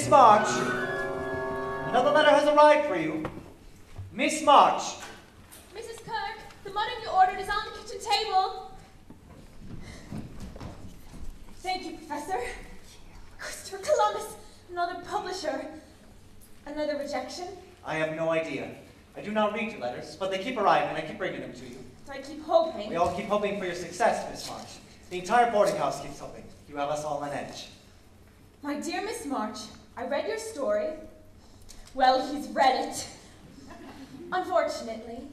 Miss March, another letter has arrived for you. Miss March. Mrs. Kirk, the money you ordered is on the kitchen table. Thank you, Professor. Christopher Columbus, another publisher. Another rejection? I have no idea. I do not read your letters, but they keep arriving and I keep bringing them to you. I keep hoping. We all keep hoping for your success, Miss March. The entire boarding house keeps hoping. You have us all on edge. My dear Miss March, I read your story. Well, he's read it. Unfortunately,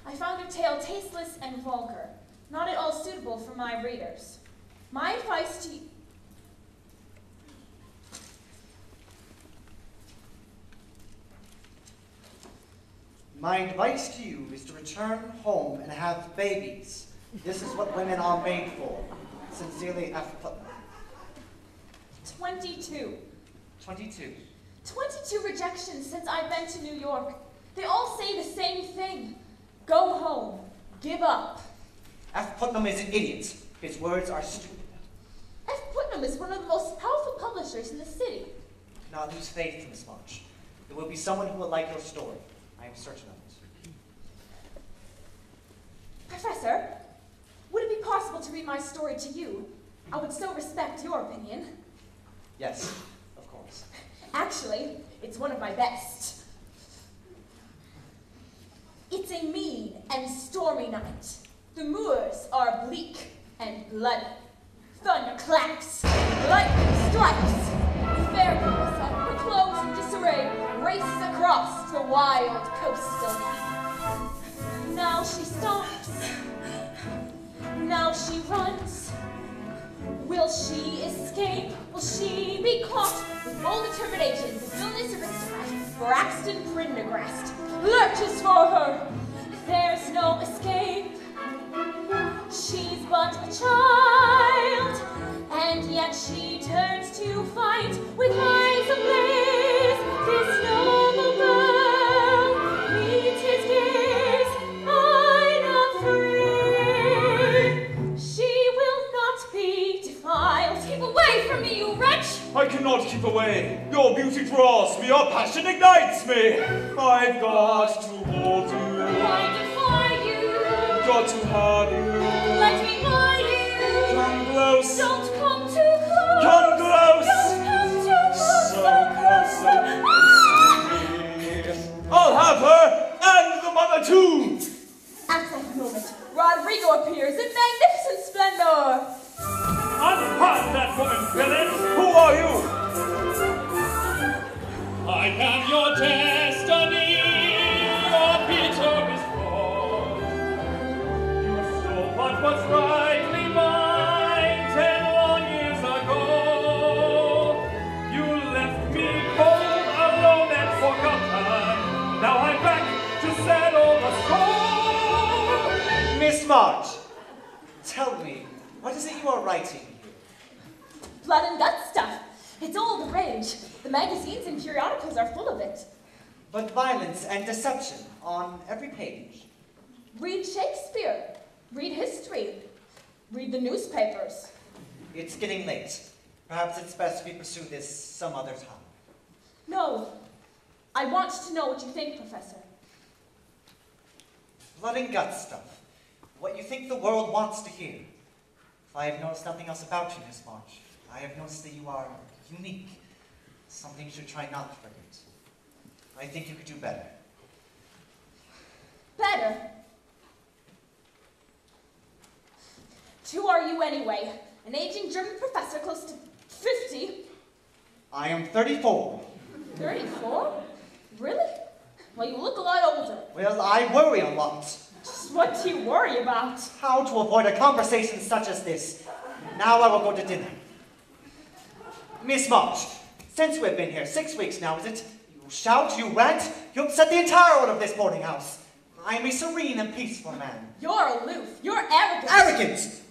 I found your tale tasteless and vulgar, not at all suitable for my readers. My advice to you... My advice to you is to return home and have babies. This is what women are made for. Sincerely, F. Putnam. 22. 22. 22 rejections since I've been to New York. They all say the same thing. Go home. Give up. F. Putnam is an idiot. His words are stupid. F. Putnam is one of the most powerful publishers in the city. Do not lose faith, Miss March. There will be someone who will like your story. I am certain of it. Professor, would it be possible to read my story to you? I would so respect your opinion. Yes, of course. Actually, it's one of my best. It's a mean and stormy night. The moors are bleak and bloody. Thunder claps, lightning strikes. The fair girls, her clothes in disarray, races across the wild coastal heath. Now she stops. Now she runs. Will she escape? Will she be caught? With bold determination, the villainous aristocrat, Braxton Prendergast, lurches for her. There's no escape. She's but a child, and yet she turns to fight with eyes ablaze. This noble girl meets his gaze, unafraid. She will not be defiled. Keep away from me, you wretch! I cannot keep away. Your beauty draws me, your passion ignites me. I've got to hold you. I defy you. Got to have you. Let me buy you. Come close. Don't come too close. Come close. Don't come too close. So close, so close to me. I'll have her and the mother too. At that moment, Rodrigo appears in magnificent splendor. Unhand that woman, villain! Who are you? I am your destiny, your Peter is born. You stole what was rightly mine 10 long years ago. You left me cold, alone, and forgotten. Now I'm back to settle the score. Miss March, tell me, what is it you are writing here? Blood and gut stuff. It's all the rage. The magazines and periodicals are full of it. But violence and deception on every page. Read Shakespeare. Read history. Read the newspapers. It's getting late. Perhaps it's best we pursue this some other time. No. I want to know what you think, Professor. Blood and gut stuff. What you think the world wants to hear. If I have noticed nothing else about you, Miss March, I have noticed that you are unique. Something you should try not to forget. I think you could do better. Better? Who are you anyway? An aging German professor close to 50? I am 34. 34? Really? Well, you look a lot older. Well, I worry a lot. Just what do you worry about? How to avoid a conversation such as this. Now I will go to dinner. Miss March, since we've been here 6 weeks now, is it? You shout, you rant, you upset the entire order of this boarding house. I am a serene and peaceful man. You're aloof. You're arrogant. Arrogant!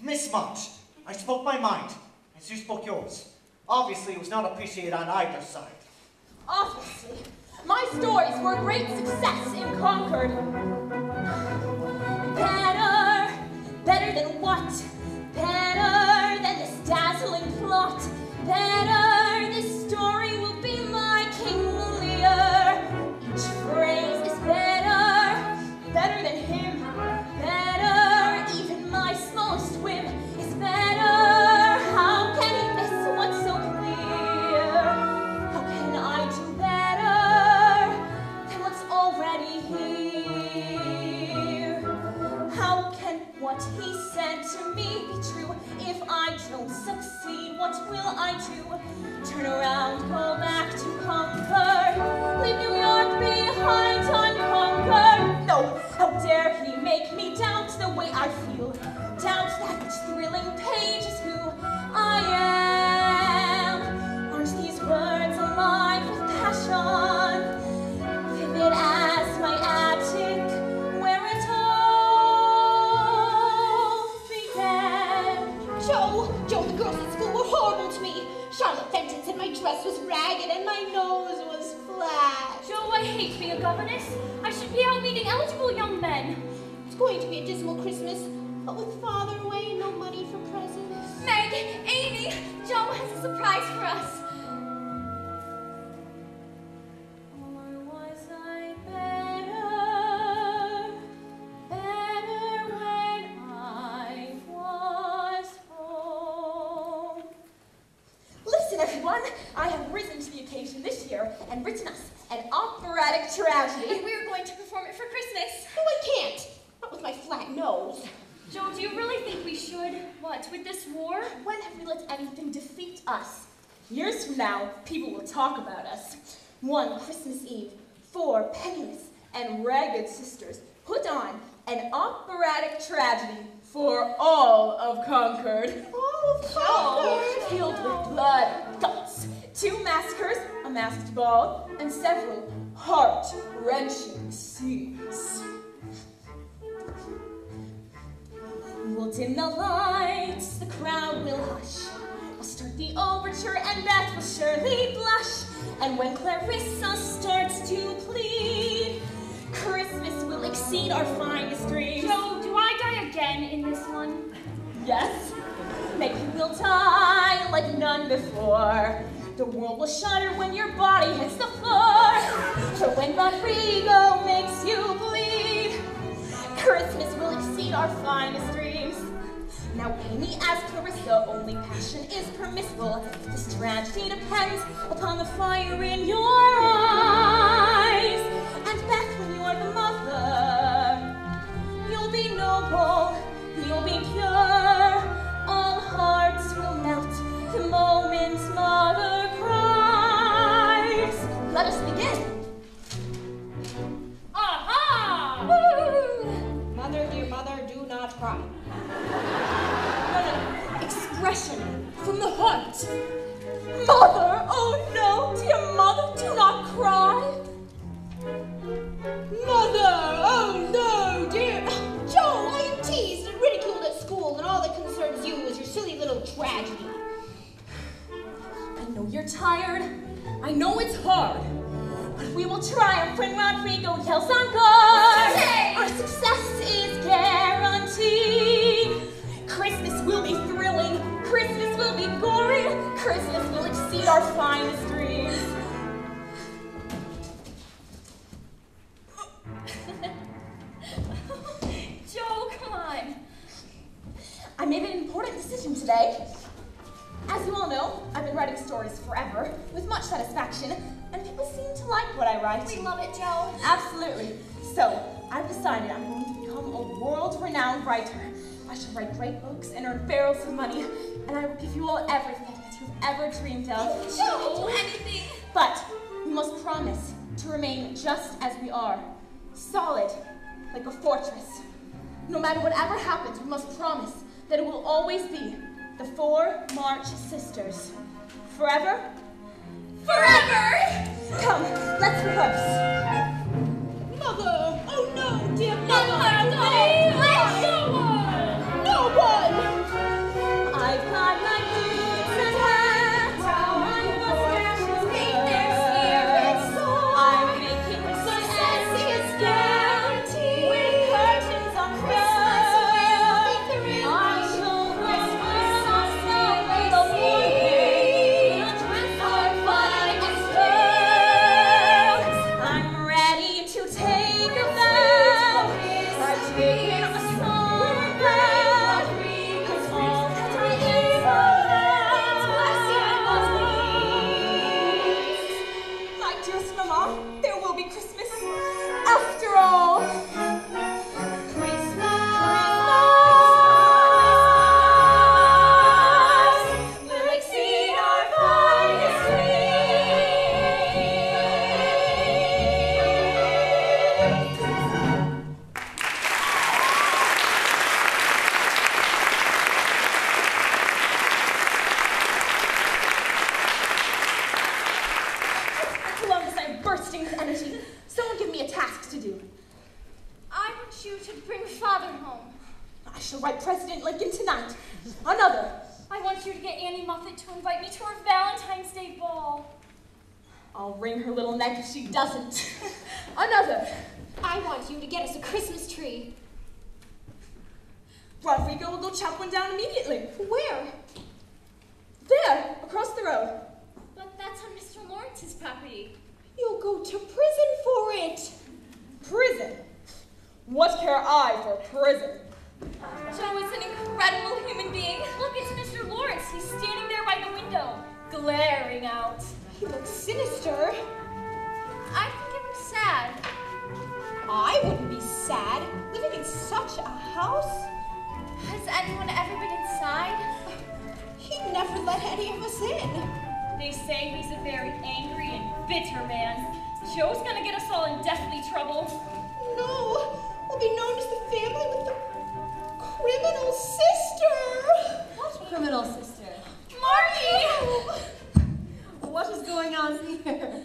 Miss March, I spoke my mind, as you spoke yours. Obviously, it was not appreciated on either side. Obviously. My stories were a great success in Concord. Better, better than what? Better than this dazzling plot. Better dress was ragged and my nose was flat. Joe, I hate being a governess. I should be out meeting eligible young men. It's going to be a dismal Christmas, but with Father away, no money for presents. Meg, Amy, Joe has a surprise for us. Or was I better when I was home? Listen, everyone, I have risen to the occasion this year and written us an operatic tragedy. And we're going to perform it for Christmas. No, I can't. Not with my flat nose. Joe, do you really think we should? What, with this war? When have we let anything defeat us? Years from now, people will talk about us. One Christmas Eve, 4 penniless and ragged sisters put on an operatic tragedy for all of Concord. All of Concord? Filled with blood, guts, 2 massacres, a masked ball, and several heart-wrenching scenes. We'll dim the lights, the crowd will hush. We'll start the overture and Beth will surely blush. And when Clarissa starts to plead, Christmas will exceed our finest dreams. Joe, do I die again in this one? Yes, maybe we'll die like none before. The world will shudder when your body hits the floor. For when Rodrigo makes you bleed, Christmas will exceed our finest dreams. Now, Amy, as Clarissa, only passion is permissible. This tragedy depends upon the fire in your eyes. And Beth, when you're the mother, you'll be noble, you'll be pure. All hearts will melt the moment mother cries. Let us begin. Aha! Woo! Mother, dear mother, do not cry. No. Expression from the heart. Mother, oh no, dear mother, do not cry. Mother, oh no, dear. Joe, I am teased and ridiculed at school, and all that concerns you is your silly little tragedy. I know you're tired. I know it's hard. But we will triumph when Rodrigo yells on guard. Our success is guaranteed. Christmas will be thrilling. Christmas will be gory. Christmas will exceed our finest dreams. Joe, come on. I made an important decision today. As you all know, I've been writing stories forever, with much satisfaction, and people seem to like what I write. We love it, Joe. Absolutely. So, I've decided I'm going to become a world-renowned writer. I shall write great books and earn barrels of money, and I will give you all everything that you've ever dreamed of. Joe, anything. But we must promise to remain just as we are, solid, like a fortress. No matter whatever happens, we must promise that it will always be the 4 March sisters. Forever? Forever! Come, let's rehearse. Mother! Oh no, dear mother! Let no one! No one! I've got my boots and hat, my mustache is their spirit soul. I'm making success is guaranteed. With curtains on Christmas will be through. I shall whisper softly the warning. Our fun and strength. I'm ready to take a vow. I've taken a song vow. 'Cause all that I am, my dearest Mama, there will be Christmas after all. Christmas will exceed our finest dreams. Columbus, I'm bursting with energy. Someone give me a task to do. I want you to bring Father home. I shall write President Lincoln tonight. Another. I want you to get Annie Moffat to invite me to her Valentine's Day ball. I'll wring her little neck if she doesn't. Another. I want you to get us a Christmas tree. Rodrigo will go chop one down immediately. Where? There, across the road. But that's on Mr. Lawrence's property. You'll go to prison for it. Prison? What care I for prison? Joe is an incredible human being. Look, it's Mr. Lawrence. He's standing there by the window, glaring out. He looks sinister. I think he looks sad. I wouldn't be sad living in such a house. Has anyone ever been inside? He'd never let any of us in. They say he's a very angry and bitter man. Joe's gonna get us all in deathly trouble. No, we'll be known as the family with the criminal sister. What criminal sister? Marty! What is going on here?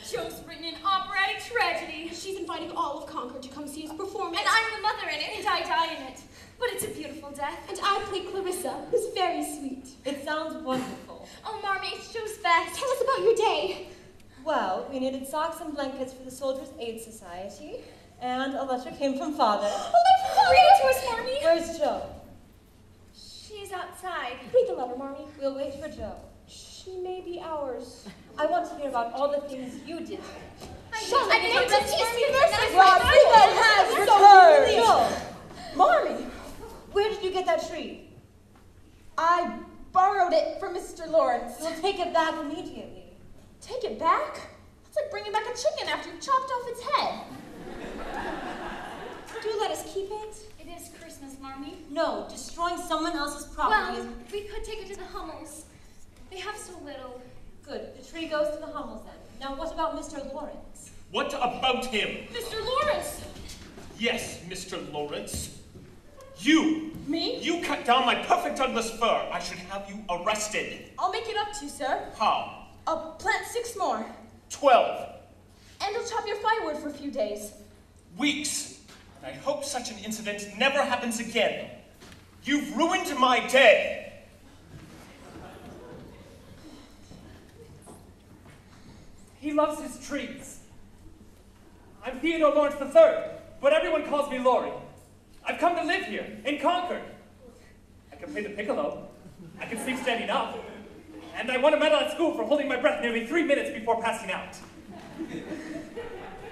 Joe's written an operatic tragedy. She's inviting all of Concord to come see us perform it. And I'm the mother in it, and I die in it. But it's a beautiful death. And I play Clarissa, who's very sweet. It sounds wonderful. Oh, Marmee, it's Joe's best. Tell us about your day. Well, we needed socks and blankets for the Soldiers' Aid Society, and a letter came from Father. Read it to us, Marmee. Where's Joe? She's outside. Read the letter, Marmee. We'll wait for Joe. She may be ours. I want to hear about all the things you did. I didn't just Rodrigo has returned. Joe, Marmee, where did you get that tree? I borrowed it from Mr. Lawrence. We'll take it back immediately. Take it back? It's like bringing back a chicken after you've chopped off its head. Do let us keep it. It is Christmas, Marmee. No, destroying someone else's property Well, is... we could take it to the Hummels. They have so little. Good. The tree goes to the Hummels then. Now what about Mr. Lawrence? What about him? Mr. Lawrence! Yes, Mr. Lawrence. You! Me? You cut down my perfect Douglas fir. I should have you arrested. I'll make it up to you, sir. How? I'll plant 6 more. 12 And I'll chop your firewood for a few days. weeks. And I hope such an incident never happens again. You've ruined my day. He loves his trees. I'm Theodore Lawrence III, but everyone calls me Laurie. I've come to live here, in Concord. I can play the piccolo. I can sleep standing up. And I won a medal at school for holding my breath nearly 3 minutes before passing out.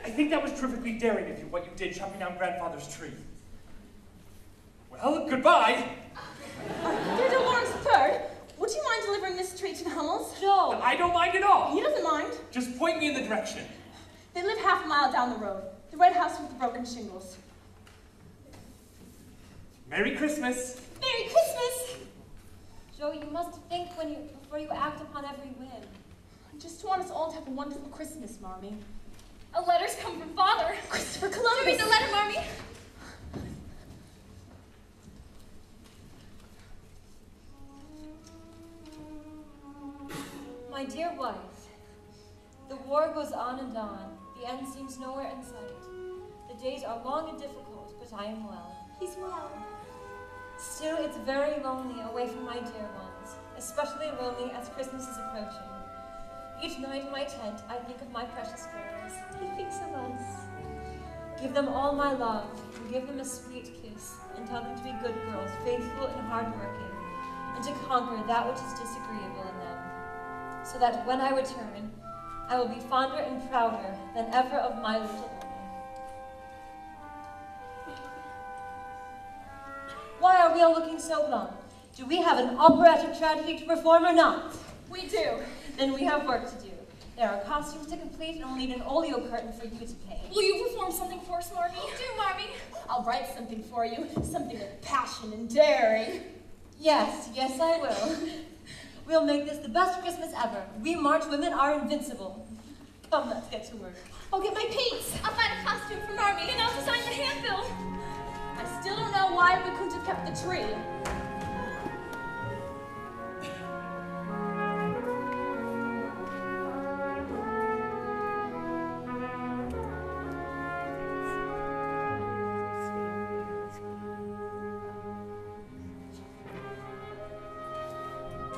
I think that was terrifically daring of you, what you did chopping down Grandfather's tree. Well, goodbye. Theodore Lawrence III, would you mind delivering this tree to the Hummels? Joe! I don't mind at all. He doesn't mind. Just point me in the direction. They live half a mile down the road. The red house with the broken shingles. Merry Christmas. Merry Christmas! Joe, you must think before you act upon every whim. I just want us all to have a wonderful Christmas, Marmee. A letter's come from Father. Christopher Read Columbus! the letter, Marmee. My dear wife, the war goes on and on. The end seems nowhere in sight. The days are long and difficult, but I am well. He's well. Still, it's very lonely away from my dear ones, especially lonely as Christmas is approaching. Each night in my tent, I think of my precious girls. He thinks of us. Give them all my love, and give them a sweet kiss, and tell them to be good girls, faithful and hardworking, and to conquer that which is disagreeable in them, so that when I return, I will be fonder and prouder than ever of my little one. Why are we all looking so glum? Do we have an operatic tragedy to perform or not? We do. Then we have work to do. There are costumes to complete, and we'll need an oleo curtain for you to paint. Will you perform something for us, Marmee? Do, Marmee. I'll write something for you. Something with passion and daring. Yes, yes I will. We'll make this the best Christmas ever. We March women are invincible. Come, let's get to work. I'll get my paints. I'll find a costume for Marmee, and I'll design the handbill. I still don't know why we couldn't have kept the tree.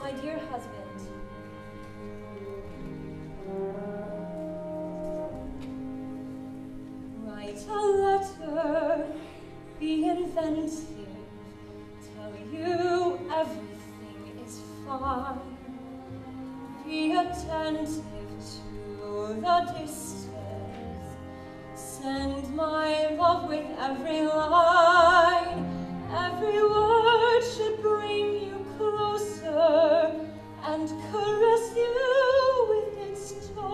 My dear husband, attentive to the distance. Send my love with every line. Every word should bring you closer and caress you with its tone.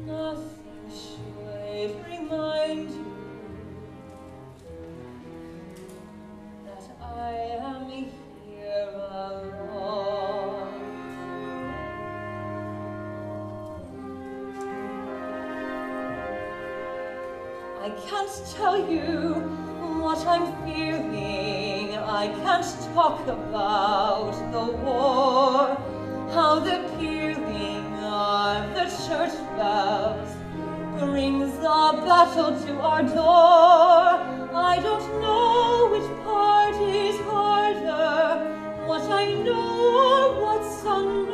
Nothing should remind you that I am here alone. I can't tell you what I'm feeling. I can't talk about the war, how the pealing of the church bells brings the battle to our door. I don't know which part is harder, what I know or what's unknown.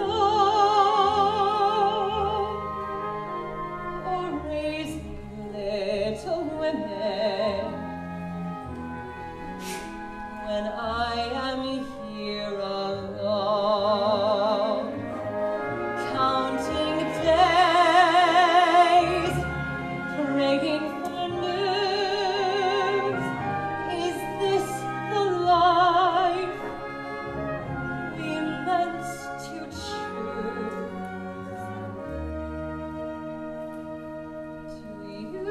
Or raising little women when I am here alone, counting days, praying for news. Is this the life we meant to choose? Do you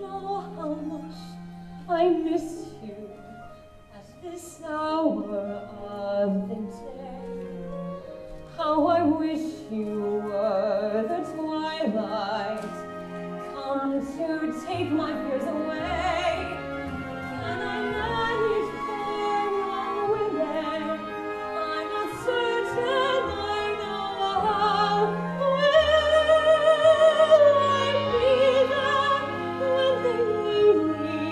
know how much I miss you at this hour of the day? How I wish you were the twilight, come to take my fears away. Can I manage for women? I'm not certain I know how. Will I be there when they need me?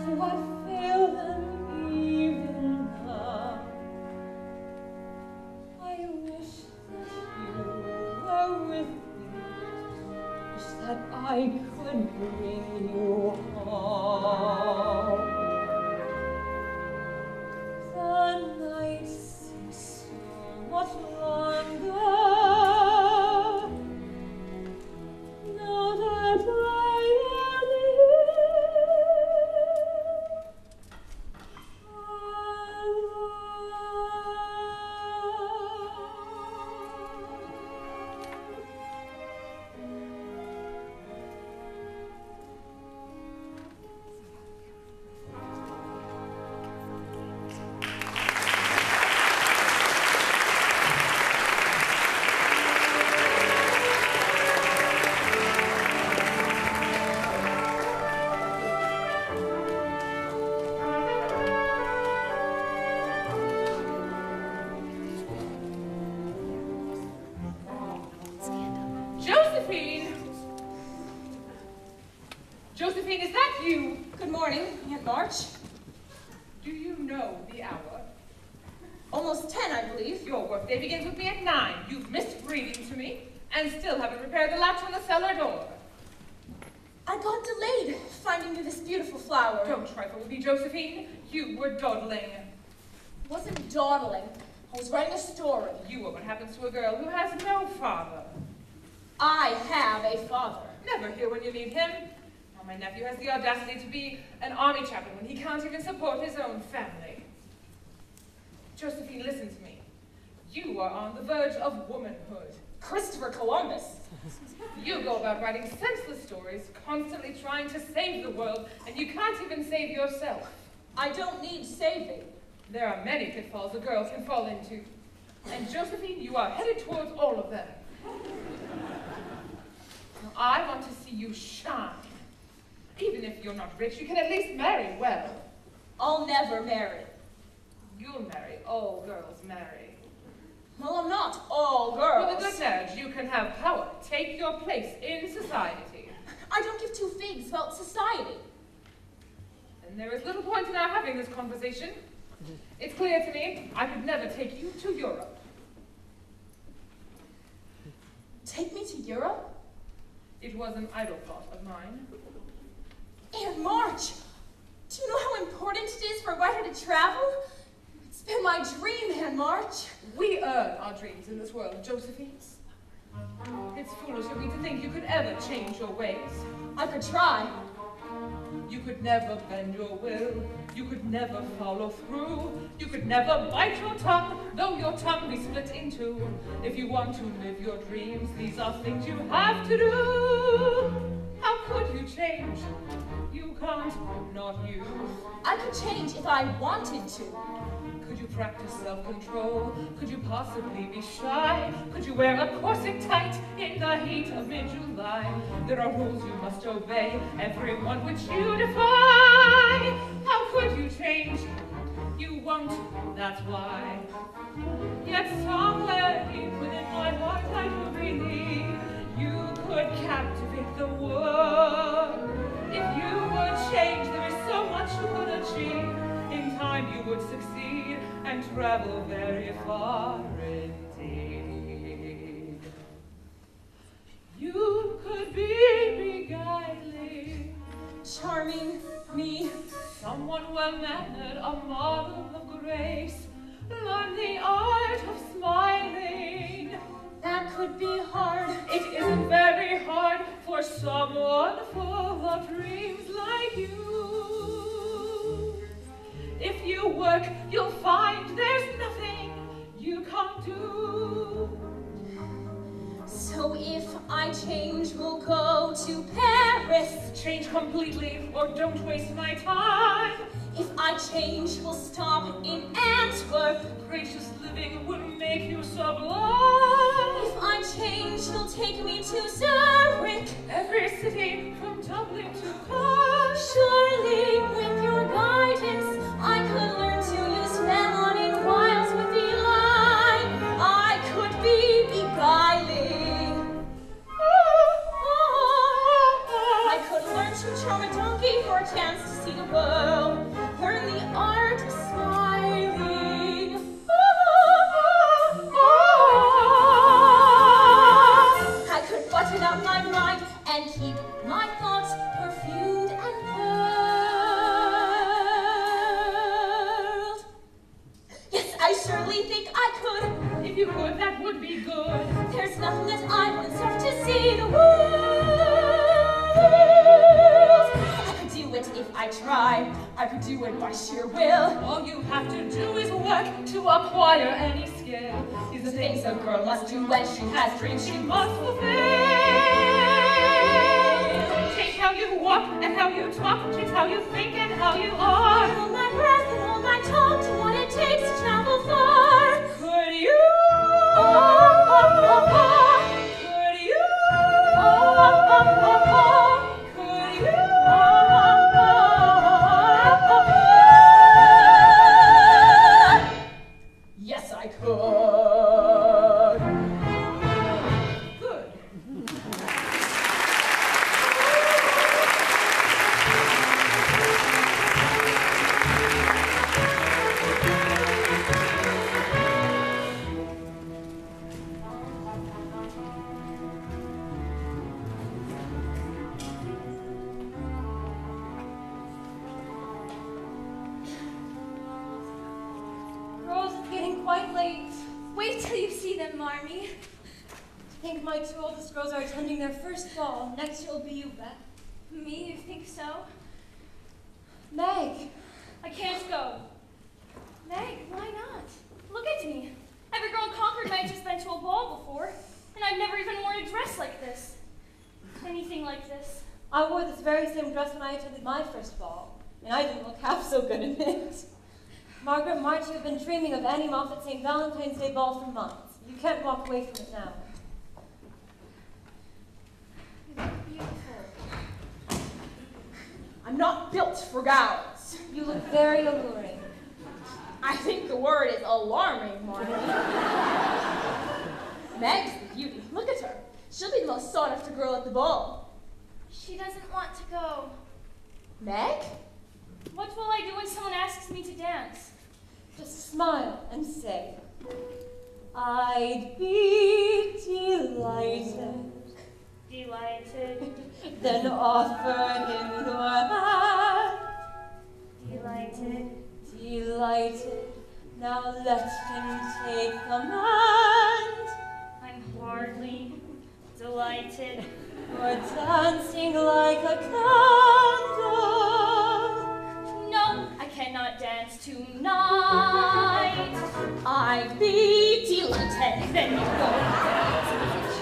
Do I fail them even now? I wish that you were with me. Wish that I could bring you home. The night seems so much longer now that I am Josephine! Josephine, is that you? Good morning, Aunt March. Do you know the hour? Almost 10, I believe. Your workday begins with me at 9. You've missed reading to me, and still haven't repaired the latch on the cellar door. I got delayed finding you this beautiful flower. Don't trifle with me, Josephine. You were dawdling. Wasn't dawdling. I was writing a story. You are what happens to a girl who has no father. I have a father. Never here when you need him. Now my nephew has the audacity to be an army chaplain when he can't even support his own family. Josephine, listen to me. You are on the verge of womanhood. Christopher Columbus. You go about writing senseless stories, constantly trying to save the world, and you can't even save yourself. I don't need saving. There are many pitfalls a girl can fall into. And Josephine, you are headed towards all of them. Now, I want to see you shine. Even if you're not rich, you can at least marry well. I'll never marry. You'll marry. All girls marry. Well, I'm not all girls. With a good marriage, you can have power. Take your place in society. I don't give two figs about society. And there is little point in our having this conversation. It's clear to me I could never take you to Europe. Take me to Europe? It was an idle thought of mine. Aunt March, do you know how important it is for a writer to travel? It's It's been my dream, Aunt March. We earn our dreams in this world, Josephine. It's foolish of me to think you could ever change your ways. I could try. You could never bend your will. You could never follow through. You could never bite your tongue, though your tongue be split in two. If you want to live your dreams, these are things you have to do. How could you change? You can't, not you. I could change if I wanted to. Could you practice self-control? Could you possibly be shy? Could you wear a corset tight in the heat of mid-July? There are rules you must obey, every one which you defy. How could you change? You won't, that's why. Yet somewhere deep within my heart I do believe you could captivate the world. If you would change, there is so much you could achieve. In time you would succeed and travel very far indeed. You could be beguiling, Charming me. someone well-mannered, a model of grace. Learn the art of smiling. That could be hard. It isn't very hard for someone full of dreams like you. If you work, you'll find there's nothing you can't do. So if I change, we'll go to Paris. Change completely or don't waste my time. If I change, we'll stop in Antwerp. Gracious living would make you sublime. If I change, you'll take me to Zurich. Every city from Dublin to Cannes. Surely, with your guidance, I could learn to use melon in wiles with delight. I could be beguiling. I could learn to charm a donkey for a chance to see the world. Learn the art of smiling. I could button up my mind and keep my thoughts perfumed and curled. Yes, I surely think I could. If you could, that would be good. There's nothing that I wouldn't serve to see the world. I could do it if I tried. I could do it by sheer will. All you have to do is work to acquire any skill. These are things a girl must do when she has dreams she must fulfill. Change how you walk and how you talk. Change how you think and how you are. Hold my breath and hold my tongue to what it takes to travel far. Could you? Could you? Could you? Yes, I could. Good. Girls, it's getting quite late. Wait till you see them, Marmee. I think my two oldest girls are attending their first ball. Next year will be you, Beth. Me, you think so? Meg. I can't go. Meg, why not? Look at me. Every girl in Concord might have just been to a ball before, and I've never even worn a dress like this. Anything like this. I wore this very same dress when I attended my first ball, and I didn't look half so good in it. Margaret March, you've been dreaming of Annie Moffat's St. Valentine's Day ball for months. You can't walk away from it now. You look beautiful. I'm not built for gowns. You look very alluring. I think the word is alarming, Margaret. Meg's the beauty. Look at her. She'll be the most sought-after girl at the ball. She doesn't want to go. Meg? What will I do when someone asks me to dance? Just smile and say, I'd be delighted. Delighted. Then offer him your hand. Delighted. Delighted. Now let him take command. I'm hardly delighted. You're dancing like a candle. No, I cannot dance tonight. I'd be delighted. Then you go.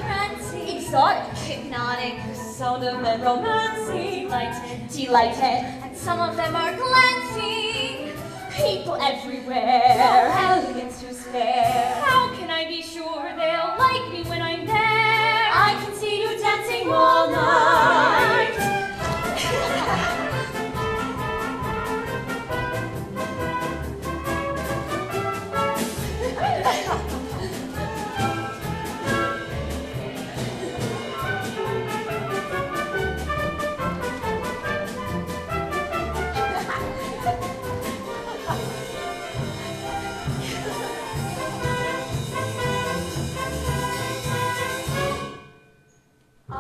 Trancing. Exotic. Hypnotic. The sound of men romancing. Delighted. Delighted. And some of them are glancing. People No everywhere. elegance to spare. How can I be sure they'll like me when I'm there? I can see you dancing all night.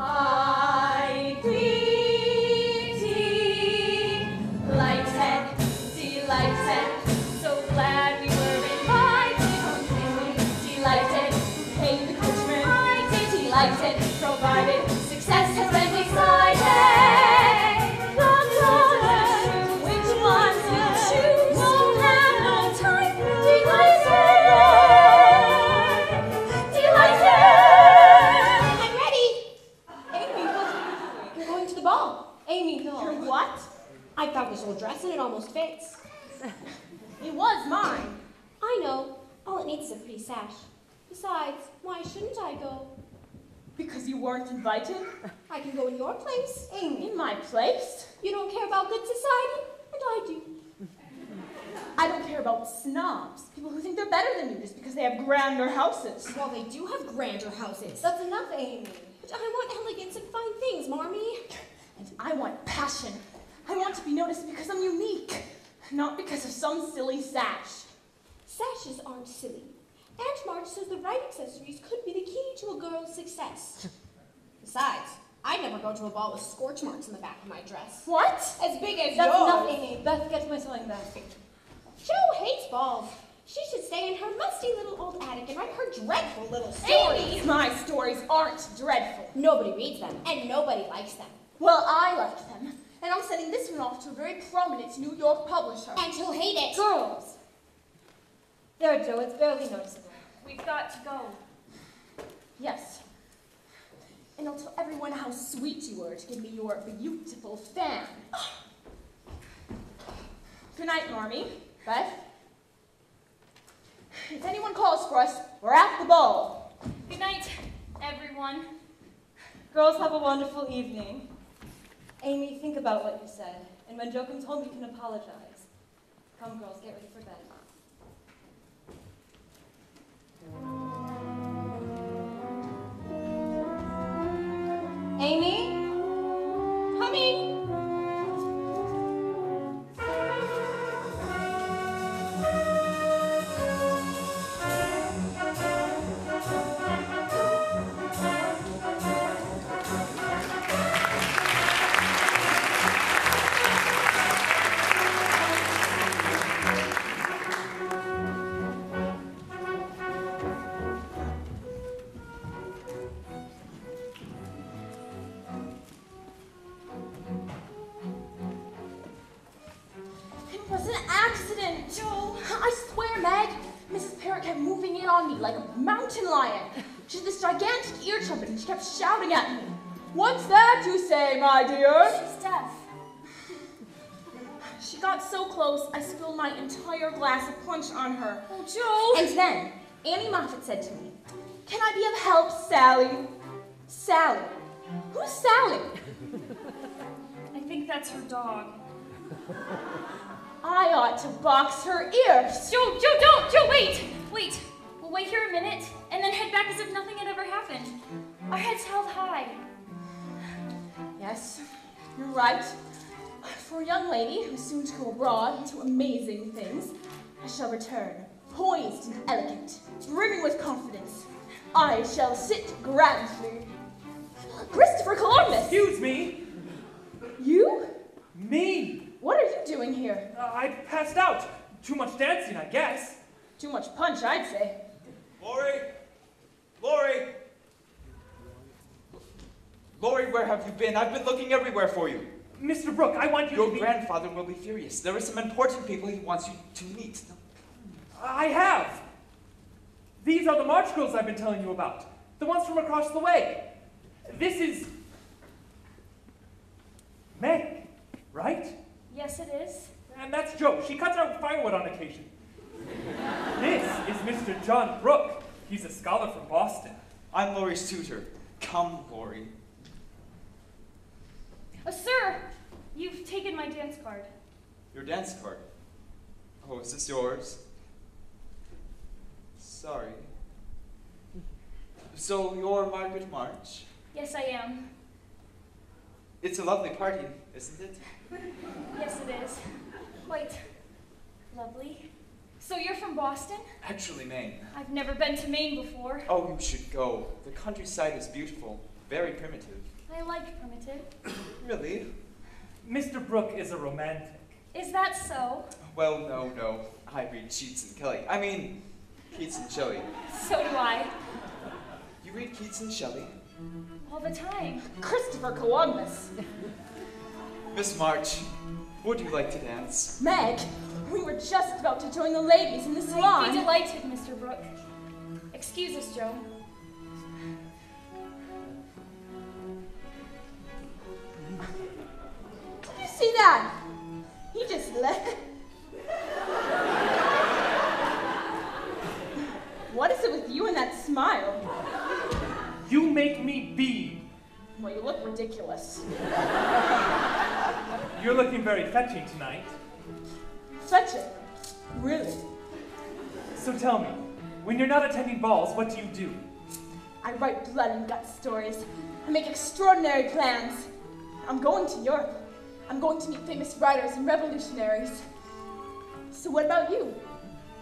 I'd be delighted, delighted. So glad we were invited. Delighted, pay the coachman. Delighted, provided success has been decided. Come on, which one to choose? Won't have no time. Delighted, delighted. I'm ready. Amy, what are you doing? You're going to the ball. Amy, no. You're what? I found this old dress and it almost fits. It was mine. I know. All it needs is a pretty sash. Besides, why shouldn't I go? Because you weren't invited? I can go in your place. In my place? You don't care about good society, and I do. I don't care about snobs. People who think they're better than you just because they have grander houses. Well, they do have grander houses. That's enough, Amy. But I want elegance and fine things, Marmee. And I want passion. I want to be noticed because I'm unique, not because of some silly sash. Sashes aren't silly. Aunt Marge says the right accessories could be the key to a girl's success. Besides, I'd never go to a ball with scorch marks in the back of my dress. What? As big as That's yours. enough, Amy. Beth, get to my sewing basket. Jo hates balls. She should stay in her musty little old attic and write her dreadful little stories. Amy! My stories aren't dreadful. Nobody reads them, and nobody likes them. Well, I like them. And I'm sending this one off to a very prominent New York publisher. And he'll hate it. Girls. There, Joe, it's barely noticeable. We've got to go. Yes. And I'll tell everyone how sweet you were to give me your beautiful fan. Good night, Marmee. Beth. If anyone calls for us, we're at the ball. Good night, everyone. Girls, have a wonderful evening. Amy, think about what you said, and when Joe comes home, you can apologize. Come, girls, get ready for bed. Amy? Coming. It was an accident, Joe. I swear, Meg. Mrs. Parrott kept moving in on me like a mountain lion. She had this gigantic ear trumpet and she kept shouting at me. What's that you say, my dear? She's deaf. She got so close, I spilled my entire glass of punch on her. Oh, Joe. And then, Annie Moffat said to me, "Can I be of help, Sally?" Sally? Who's Sally? I think that's her dog. I ought to box her ears. Joe, don't! Joe, wait! Wait. We'll wait here a minute, and then head back as if nothing had ever happened. Our heads held high. Yes, you're right. For a young lady who's soon to go abroad into amazing things, I shall return, poised and elegant, brimming with confidence. I shall sit grandly. Christopher Columbus! Excuse me. You? Me. What are you doing here? I passed out. Too much dancing, I guess. Too much punch, I'd say. Lori! Lori! Lori, where have you been? I've been looking everywhere for you. Mr. Brooke, I want you Your to be... grandfather will be furious. There are some important people he wants you to meet. I have. These are the March girls I've been telling you about. The ones from across the way. This is... Meg, right? Yes, it is. And that's Jo. She cuts out firewood on occasion. This is Mr. John Brooke. He's a scholar from Boston. I'm Lori's tutor. Come, Lori. Sir, you've taken my dance card. Your dance card. Oh, is this yours? Sorry. So, you're Margaret March? Yes, I am. It's a lovely party, isn't it? Yes, it is. Quite lovely. So you're from Boston? Actually, Maine. I've never been to Maine before. Oh, you should go. The countryside is beautiful. Very primitive. I like primitive. Really? Mr. Brooke is a romantic. Is that so? Well, no. I read Keats and Kelly. I mean, Keats and Shelley. So do I. You read Keats and Shelley? All the time. Christopher Columbus. Miss March, would you like to dance? Meg, we were just about to join the ladies in the I'd be salon. delighted, Mr. Brooke. Excuse us, Joe. Did you see that? He just left. What is it with you and that smile? You make me beam. Well, you look ridiculous. You're looking very fetching tonight. Fetching? Really? So tell me, when you're not attending balls, what do you do? I write blood and gut stories. I make extraordinary plans. I'm going to Europe. I'm going to meet famous writers and revolutionaries. So what about you?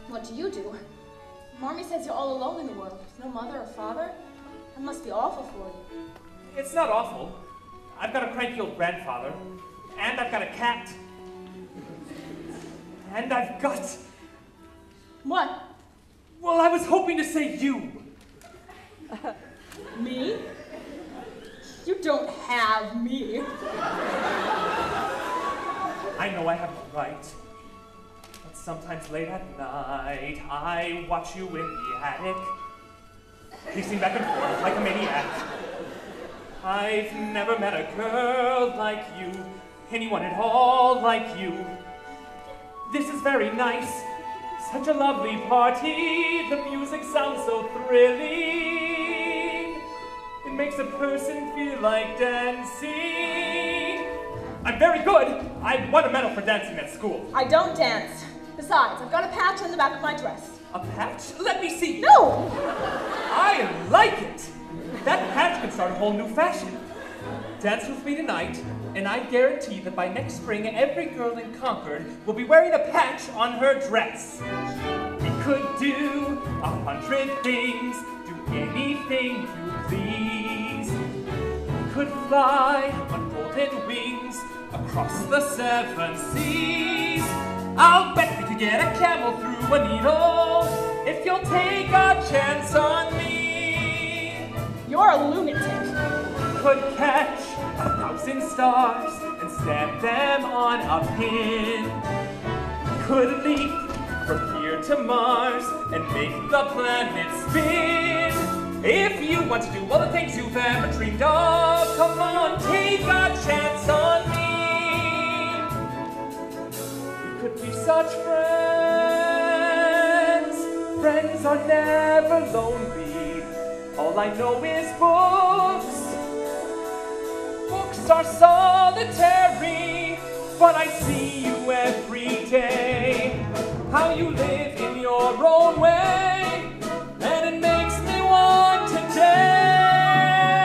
What do you do? Mommy says you're all alone in the world. No mother or father? That must be awful for you. It's not awful. I've got a cranky old grandfather, and I've got a cat. And I've got... What? Well, I was hoping to say you. Me? You don't have me. I know I have the right. But sometimes late at night, I watch you in the attic, pacing back and forth like a maniac. I've never met a girl like you, anyone at all like you. This is very nice, such a lovely party. The music sounds so thrilling. It makes a person feel like dancing. I'm very good. I won a medal for dancing at school. I don't dance. Besides, I've got a patch on the back of my dress. A patch? Let me see. No! I like it. That patch can start a whole new fashion. Dance with me tonight, and I guarantee that by next spring, every girl in Concord will be wearing a patch on her dress. We could do 100 things, do anything you please. We could fly on golden wings across the 7 seas. I'll bet we could get a camel through a needle if you'll take a chance on me. You're a lunatic. Could catch 1,000 stars and stamp them on a pin. Could leap from here to Mars and make the planet spin. If you want to do all the things you've ever dreamed of, come on, take a chance on me. We could be such friends. Friends are never lonely. All I know is books. Books are solitary, but I see you every day. How you live in your own way, and it makes me want to dare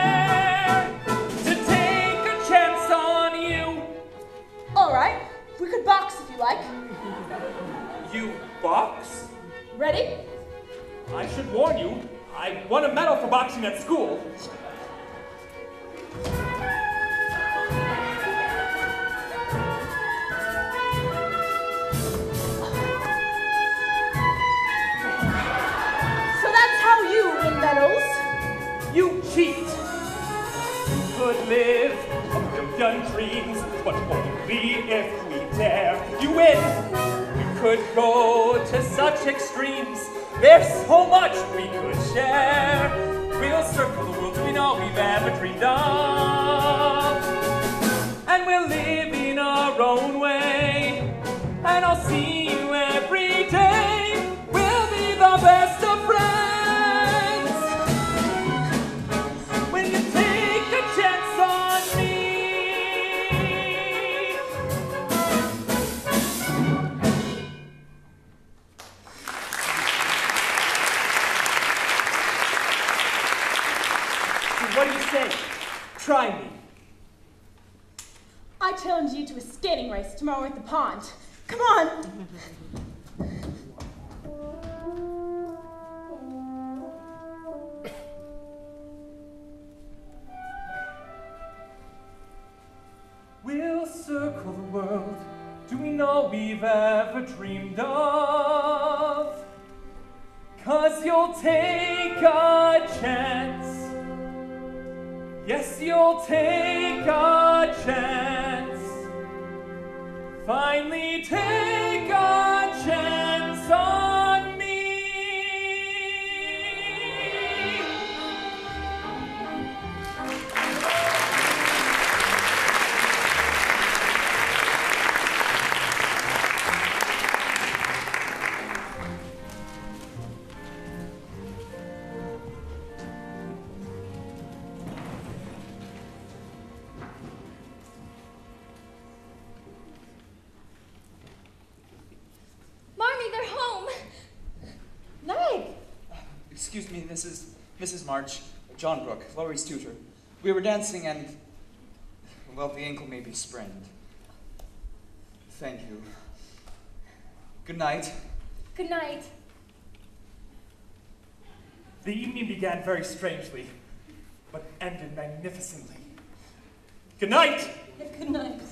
to take a chance on you. All right, we could box if you like. You box? Ready? I should warn you, I won a medal for boxing at school. cheat. We could live a million dreams, but only if we dare. You win. We could go to such extremes. There's so much we could share. We'll circle the world we know we've ever dreamed of. And we'll live in our own way. And I'll see you every day. We'll be the best of friends. When you take a chance on me. What do you say? Try me. I challenge you to a skating race tomorrow at the pond. Come on! We'll circle the world. Do we know we've ever dreamed of? 'Cause you'll take a chance. Yes, you'll take a chance. Finally take a chance on me. Excuse me, Mrs. March, John Brooke, Laurie's tutor. We were dancing and, well, the ankle may be sprained. Thank you. Good night. Good night. The evening began very strangely, but ended magnificently. Good night! Good night.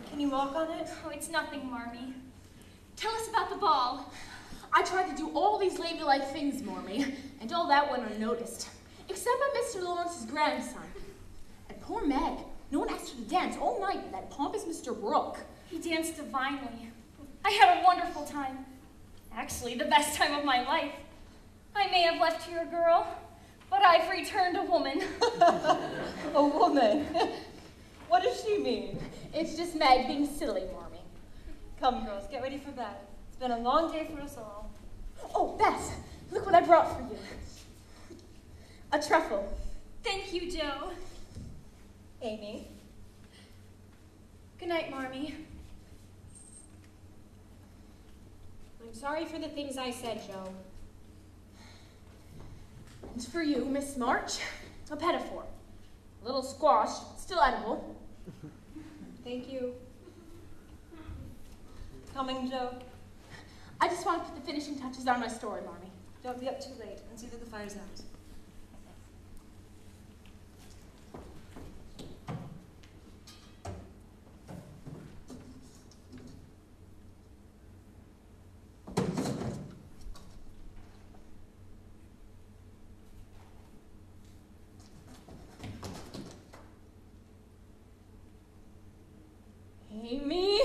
Can you walk on it? Oh, it's nothing, Marmee. Tell us about the ball. I tried to do all these lady-like things, Marmee, and all that went unnoticed. Except by Mr. Lawrence's grandson. And poor Meg, no one asked her to dance all night with that pompous Mr. Brooke. He danced divinely. I had a wonderful time. Actually, the best time of my life. I may have left here a girl, but I've returned a woman. A woman? What does she mean? It's just Meg being silly, Marmee. Come, girls, get ready for bed. It's been a long day for us all. Oh, Beth, look what I brought for you. A truffle. Thank you, Joe. Amy. Good night, Marmee. I'm sorry for the things I said, Joe. And for you, Miss March, a pinafore. A little squash, still edible. Thank you. Coming, Joe. I just want to put the finishing touches on my story, Marmee. Don't be up too late and see that the fire's out. Amy?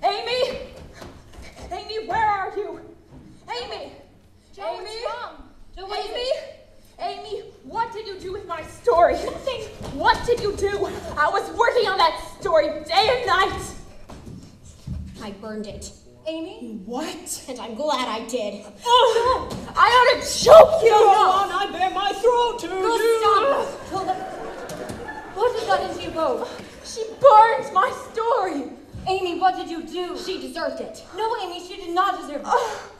Amy? Amy, where are you? Amy! Joe, Amy? what's wrong? Joe, what is Amy? it? Amy, what did you do with my story? Nothing. What did you do? I was working on that story day and night. I burned it. Amy? What? And I'm glad I did. Oh, I ought to choke you. Go on, I bare my throat to Girls, stop! Hold up. What has got into you both? She burned my story. Amy, what did you do? She deserved it. No, Amy, she did not deserve it.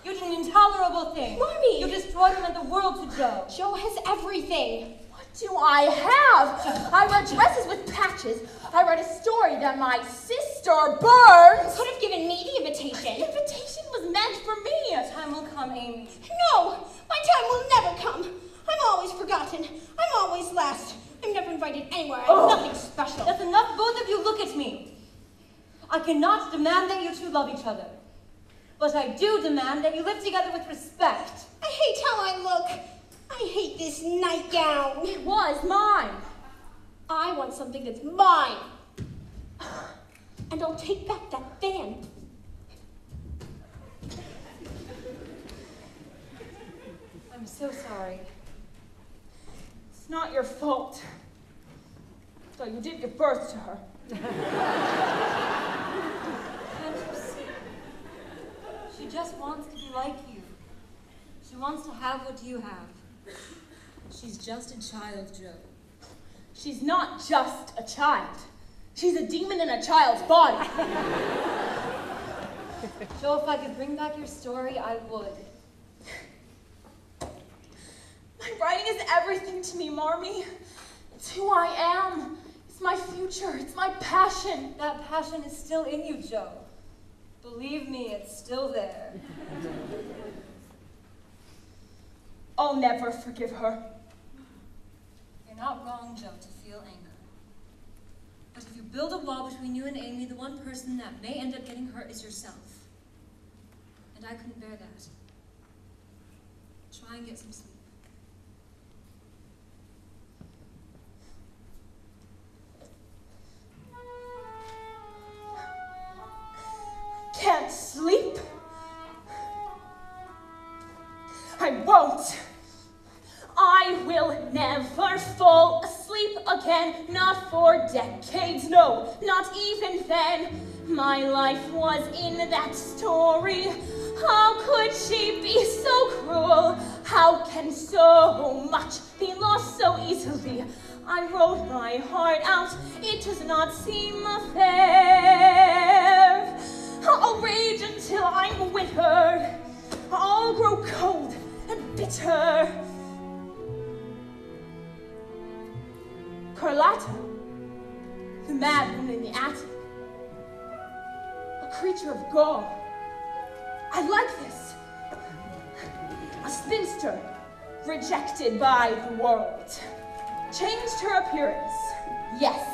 You did an intolerable thing. Marmee! You destroyed and meant the world to Joe. Joe has everything. What do I have? I read dresses with patches. I read a story that my sister burned. Could have given me the invitation. The invitation was meant for me. Time will come, Amy. No, my time will never come. I'm always forgotten. I'm always last. I'm never invited anywhere. I'm nothing special. That's enough, both of you look at me. I cannot demand that you two love each other. But I do demand that you live together with respect. I hate how I look. I hate this gown. It was mine. I want something that's mine. And I'll take back that fan. I'm so sorry. It's not your fault. Though you did give birth to her. Can't you see? She just wants to be like you. She wants to have what you have. She's just a child, Joe. She's not just a child. She's a demon in a child's body. Joe, if I could bring back your story, I would. My writing is everything to me, Marmee. It's who I am. It's my future. It's my passion. That passion is still in you, Joe. Believe me, it's still there. I'll never forgive her. You're not wrong, Joe, to feel anger. But if you build a wall between you and Amy, the one person that may end up getting hurt is yourself. And I couldn't bear that. Try and get some sleep. Can't sleep. I won't. I will never fall asleep again, not for decades, no, not even then. My life was in that story. How could she be so cruel? How can so much be lost so easily? I wrote my heart out, it does not seem fair. I'll rage until I'm withered. I'll grow cold and bitter. Carlotta, the mad woman in the attic, a creature of God. I like this. A spinster, rejected by the world. Changed her appearance. Yes,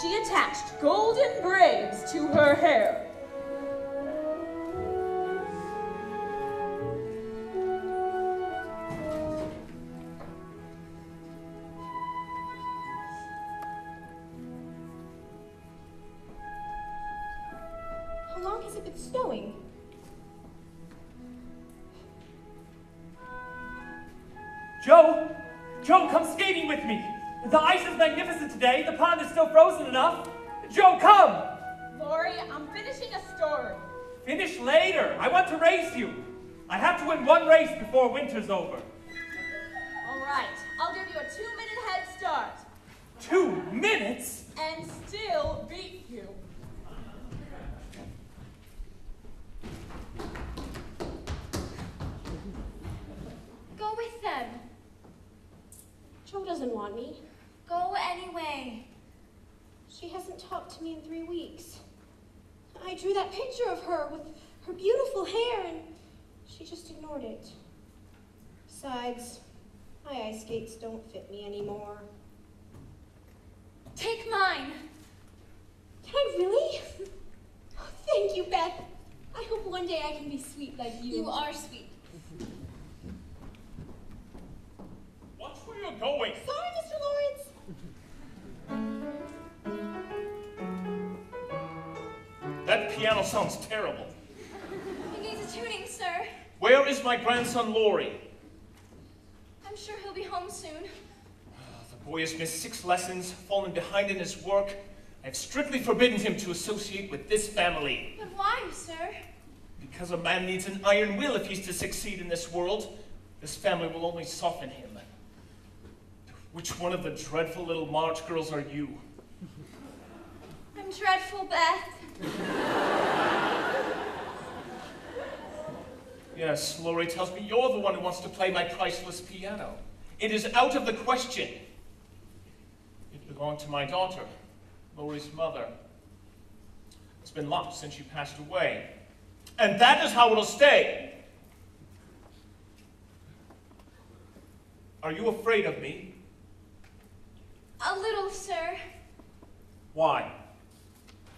she attached golden braids to her hair. How long has it been snowing? Joe! Joe, come skating with me! The ice is magnificent today. The pond is still frozen enough. Joe, come! Laurie, I'm finishing a story. Finish later. I want to race you. I have to win one race before winter's over. All right, I'll give you a 2-minute head start. 2 minutes? And still beat you. Go with them. Joe doesn't want me. Go anyway. She hasn't talked to me in 3 weeks. I drew that picture of her with her beautiful hair and she just ignored it. Besides, my ice skates don't fit me anymore. Take mine. Can I really? Oh, thank you, Beth. I hope one day I can be sweet like you. You are sweet. Watch where you're going. Sorry, Mr. Lawrence. That piano sounds terrible. He needs a tuning, sir. Where is my grandson, Laurie? I'm sure he'll be home soon. The boy has missed 6 lessons, fallen behind in his work. I've strictly forbidden him to associate with this family. But why, sir? Because a man needs an iron will if he's to succeed in this world. This family will only soften him. Which one of the dreadful little March girls are you? I'm dreadful, Beth. Yes, Laurie tells me you're the one who wants to play my priceless piano. It is out of the question. It belonged to my daughter, Laurie's mother. It's been locked since you passed away. And that is how it'll stay. Are you afraid of me? A little, sir. Why?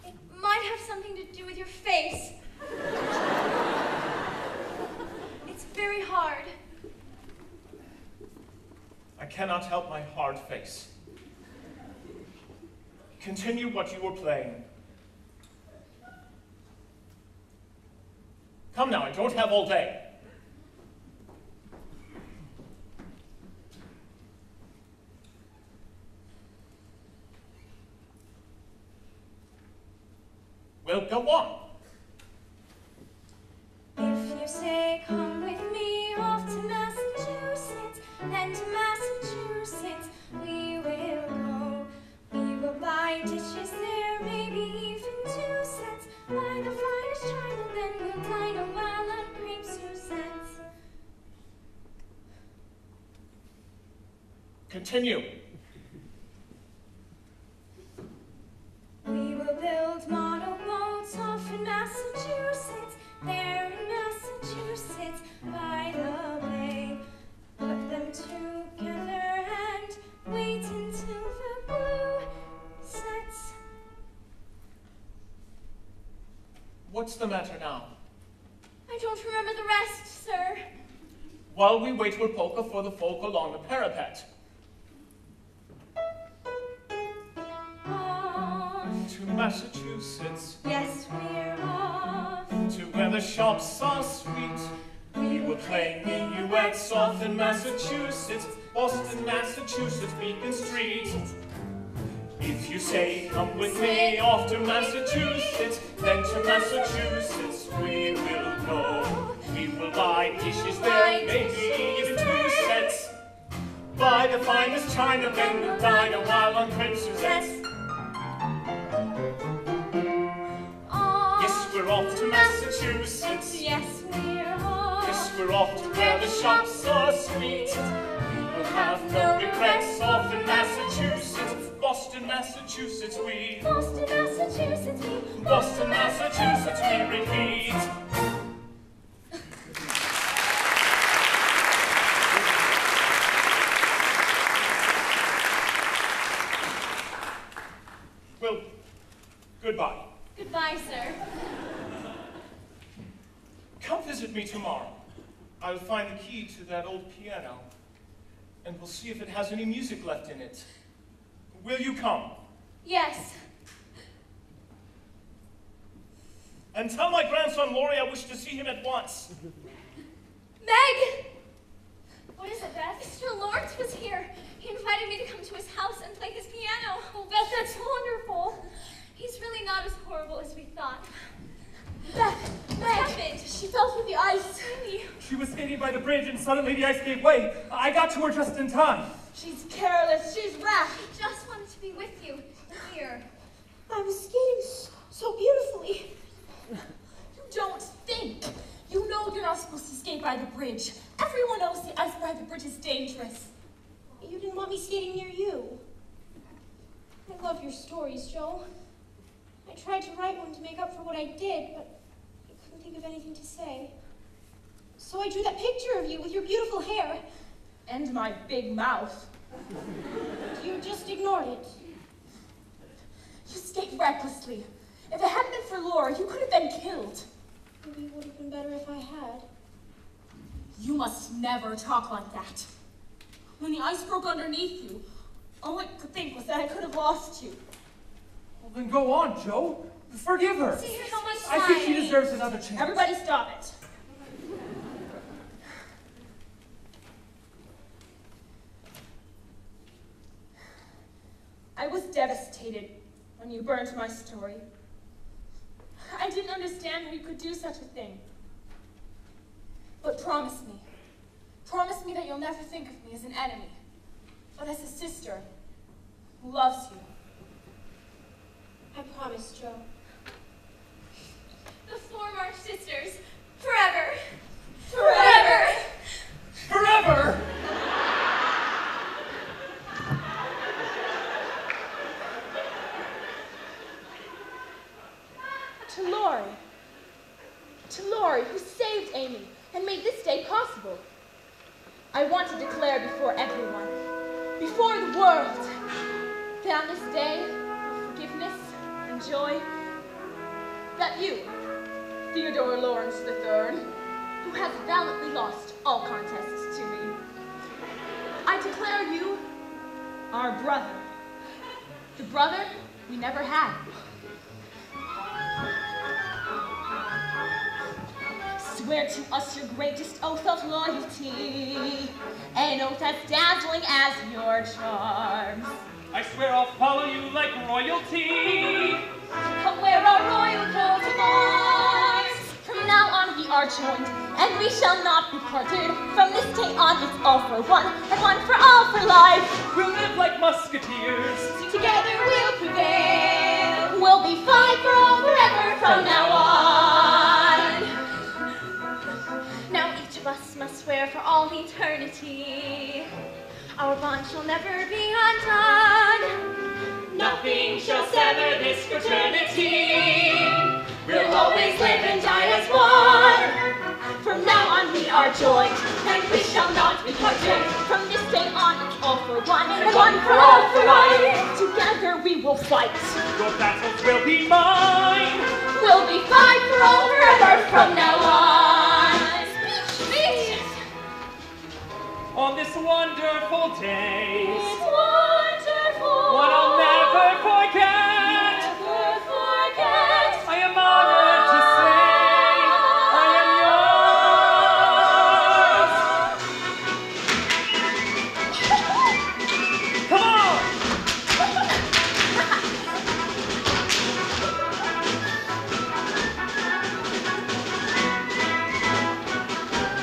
It might have something to do with your face. It's very hard. I cannot help my hard face. Continue what you were playing. Come now, I don't have all day. Well, go on. If you say, come with me off to Massachusetts, then to Massachusetts we will go. We will buy dishes there, maybe even 2 sets. Buy the finest china, then we'll dine a while on cream Susettes. Continue. We will build model boats off in Massachusetts, there in Massachusetts, by the bay. Put them together and wait until the glue sets. What's the matter now? I don't remember the rest, sir. While we wait, we'll polka for the folk along the parapet. To Massachusetts, Yes, we're off. to where the shops are sweet. We will play minuets off in Massachusetts, Boston, Massachusetts, Beacon Street. If you say, come with me off to Massachusetts, then to Massachusetts we will go. We will buy dishes there, maybe even 2 sets. Buy the finest china, then we'll dine a while on cream Susettes. Yes, we're off to Massachusetts. Yes, we're off. Yes, we're off to where the shops are sweet. We will have no regrets off in Massachusetts, Boston, Massachusetts we. Boston, Massachusetts, we. Boston, Massachusetts we repeat. Well, goodbye. Goodbye, sir. Come visit me tomorrow. I'll find the key to that old piano, and we'll see if it has any music left in it. Will you come? Yes. And tell my grandson Laurie I wish to see him at once. Meg! What is it, Beth? Mr. Lawrence was here. He invited me to come to his house and play his piano. Oh, Beth, that's wonderful. He's really not as horrible as we thought. Beth, What happened? she fell through the ice. Really? She was skating by the bridge and suddenly the ice gave way. I got to her just in time. She's careless. She's rash. I just wanted to be with you. Here. I was skating so beautifully. You don't think. You know you're not supposed to skate by the bridge. Everyone knows the ice by the bridge is dangerous. You didn't want me skating near you. I love your stories, Joe. I tried to write one to make up for what I did, but I couldn't think of anything to say. So I drew that picture of you with your beautiful hair. And my big mouth. You just ignored it. You skate recklessly. If it hadn't been for Laura, you could have been killed. Maybe it would have been better if I had. You must never talk like that. When the ice broke underneath you, all I could think was that I could have lost you. Well, then go on, Joe. Forgive her. See, here's so much I think she deserves another chance. Everybody stop it. I was devastated when you burned my story. I didn't understand how you could do such a thing. But promise me that you'll never think of me as an enemy, but as a sister who loves you. I promise, Joe. The 4 March sisters. Forever. Forever! Forever! To Laurie, who saved Amy and made this day possible. I want to declare before everyone, before the world, that on this day of forgiveness and joy, that you, Theodore Lawrence III, who has valiantly lost all contests to me, I declare you our brother. The brother we never had. Swear to us your greatest oath of loyalty, an oath as dazzling as your charms. I swear I'll follow you like royalty. Come wear our royal coat of arms. From now on we are joined, and we shall not be parted. From this day on it's all for one, and one for all for life. We'll live like musketeers. Together we'll prevail. We'll be five for all forever from now on. Now each of us must swear for all eternity, our bond shall never be undone. Nothing shall sever this fraternity. We'll always live and die as one. From now on we are joined, and we shall not be parted. From this day on it's all for one, and one for all for life. Together we will fight. Your battles will be mine. We'll be five for all forever from now on. Speech! On this wonderful day, It's wonderful. one I'll never forget. Never forget. I am honored to say I am yours. Come on!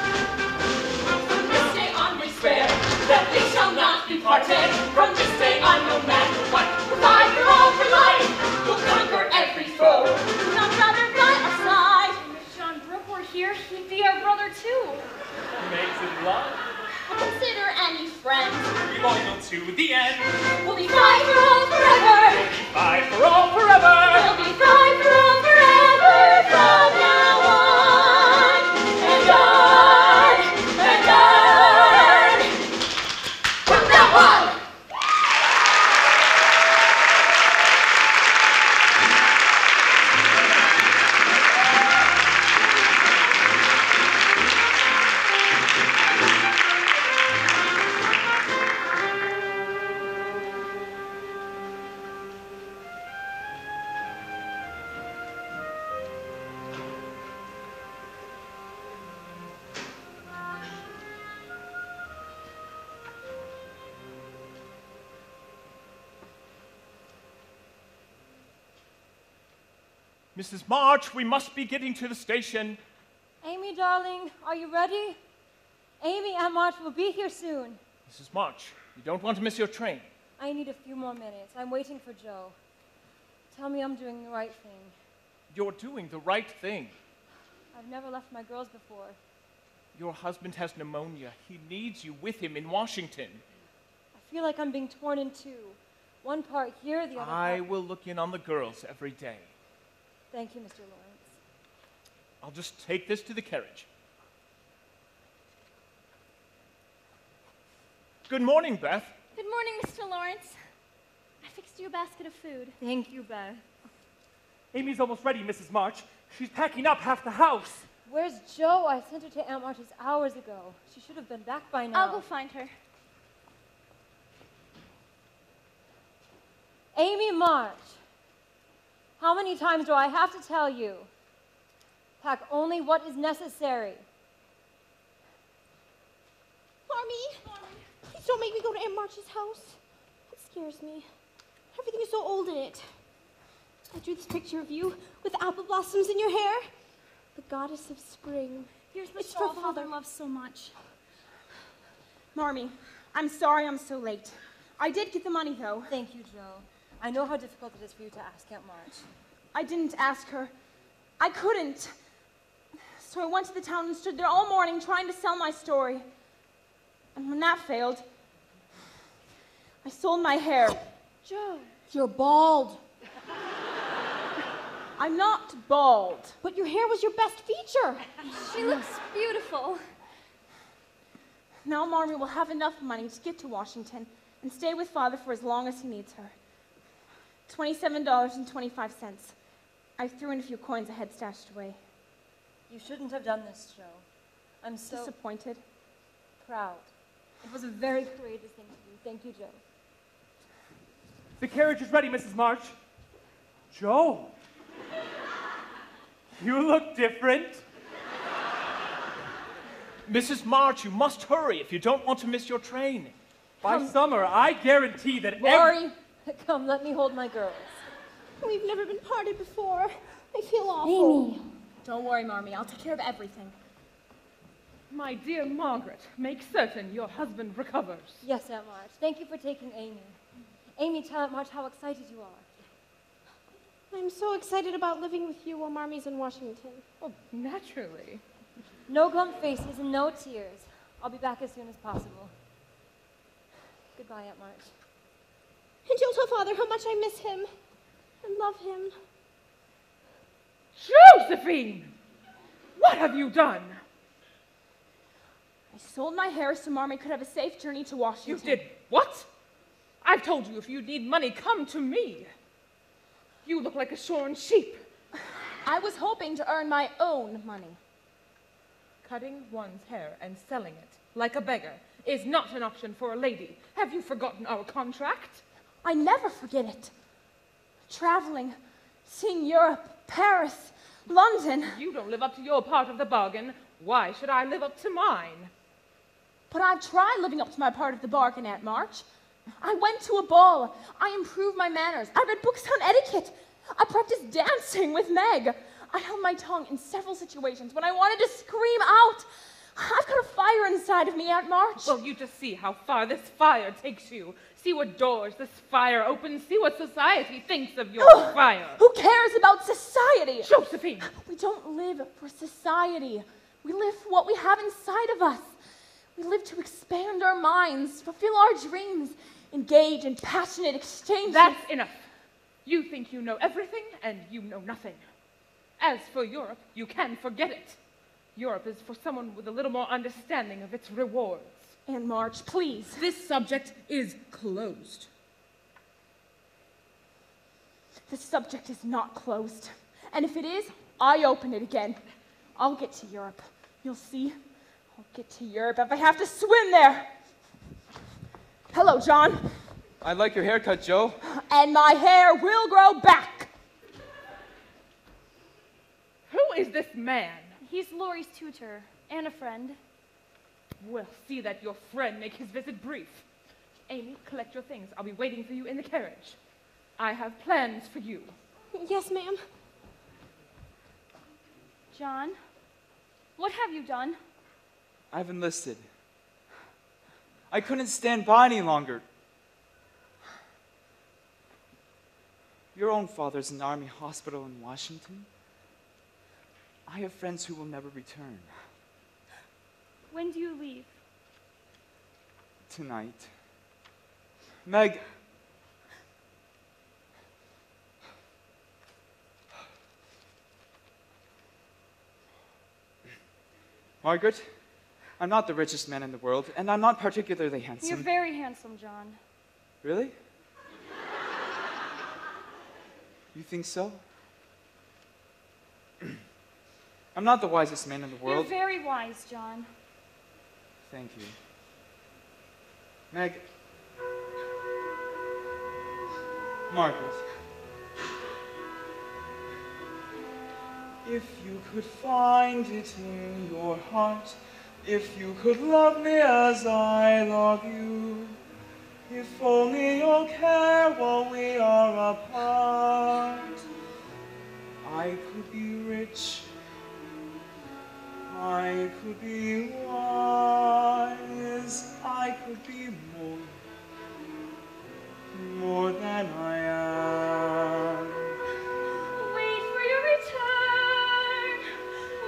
From this day on we swear that we shall not be parted. From this day on, no matter what, we'll fight for all for life. We'll conquer every foe. With our brother by our side. If John Brooke were here, he'd be our brother too. Makes it love. Consider any friend. Be loyal to the end. We'll be five for all forever. Fight for all forever. We'll be five for all forever from now on. And on. And on. From now on. Mrs. March, we must be getting to the station. Amy, darling, are you ready? Amy, Aunt March will be here soon. Mrs. March, you don't want to miss your train. I need a few more minutes. I'm waiting for Joe. Tell me I'm doing the right thing. You're doing the right thing. I've never left my girls before. Your husband has pneumonia. He needs you with him in Washington. I feel like I'm being torn in two. One part here, the other I part... will look in on the girls every day. Thank you, Mr. Lawrence. I'll just take this to the carriage. Good morning, Beth. Good morning, Mr. Lawrence. I fixed you a basket of food. Thank you, Beth. Amy's almost ready, Mrs. March. She's packing up half the house. Where's Joe? I sent her to Aunt March's hours ago. She should have been back by now. I'll go find her. Amy March. How many times do I have to tell you? Pack only what is necessary. Mommy, please don't make me go to Aunt March's house. It scares me. Everything is so old in it. I drew this picture of you with apple blossoms in your hair. The goddess of spring. Here's the It's shawl for Father Father. loves so much. Marmee, I'm sorry I'm so late. I did get the money, though. Thank you, Joe. I know how difficult it is for you to ask Aunt March. I didn't ask her. I couldn't. So I went to the town and stood there all morning trying to sell my story. And when that failed, I sold my hair. Joe, you're bald. I'm not bald. But your hair was your best feature. She looks beautiful. Now Marmee will have enough money to get to Washington and stay with Father for as long as he needs her. $27.25. I threw in a few coins I had stashed away. You shouldn't have done this, Joe. I'm so Disappointed. proud. It was a very courageous thing to do. Thank you, Joe. The carriage is ready, Mrs. March. Joe, you look different. Mrs. March, you must hurry if you don't want to miss your train. By summer, I guarantee that Lori, come, let me hold my girls. We've never been parted before. I feel awful. Amy. Don't worry, Marmee. I'll take care of everything. My dear Margaret, make certain your husband recovers. Yes, Aunt March. Thank you for taking Amy. Amy, tell Aunt March how excited you are. I'm so excited about living with you while Marmie's in Washington. Oh, naturally. No glum faces and no tears. I'll be back as soon as possible. Goodbye, Aunt March. And you'll tell Father how much I miss him and love him. Josephine! What have you done? I sold my hair so Marmee could have a safe journey to Washington. You did what? I've told you if you need money, come to me. You look like a shorn sheep. I was hoping to earn my own money. Cutting one's hair and selling it, like a beggar, is not an option for a lady. Have you forgotten our contract? I never forget it. Traveling, seeing Europe, Paris, London. You don't live up to your part of the bargain. Why should I live up to mine? But I've tried living up to my part of the bargain, Aunt March. I went to a ball. I improved my manners. I read books on etiquette. I practiced dancing with Meg. I held my tongue in several situations when I wanted to scream out. I've got a fire inside of me, Aunt March. Well, you just see how far this fire takes you. See what doors this fire opens. See what society thinks of your fire. Who cares about society? Josephine! We don't live for society. We live for what we have inside of us. We live to expand our minds, fulfill our dreams, engage in passionate exchanges. That's enough. You think you know everything, and you know nothing. As for Europe, you can forget it. Europe is for someone with a little more understanding of its rewards. Aunt March, please. This subject is closed. The subject is not closed. And if it is, I open it again. I'll get to Europe. You'll see. I'll get to Europe if I have to swim there. Hello, John. I like your haircut, Joe. And my hair will grow back. Who is this man? He's Lori's tutor and a friend. Well, see that your friend make his visit brief. Amy, collect your things. I'll be waiting for you in the carriage. I have plans for you. Yes, ma'am. John, what have you done? I've enlisted. I couldn't stand by any longer. Your own father's in the Army hospital in Washington. I have friends who will never return. When do you leave? Tonight. Meg. Margaret, I'm not the richest man in the world, and I'm not particularly handsome. You're very handsome, John. Really? You think so? I'm not the wisest man in the world. You're very wise, John. Thank you. Meg. Margaret. If you could find it in your heart, if you could love me as I love you, if only you'll care while we are apart, I could be rich, I could be wise, I could be more than I am. Wait for your return.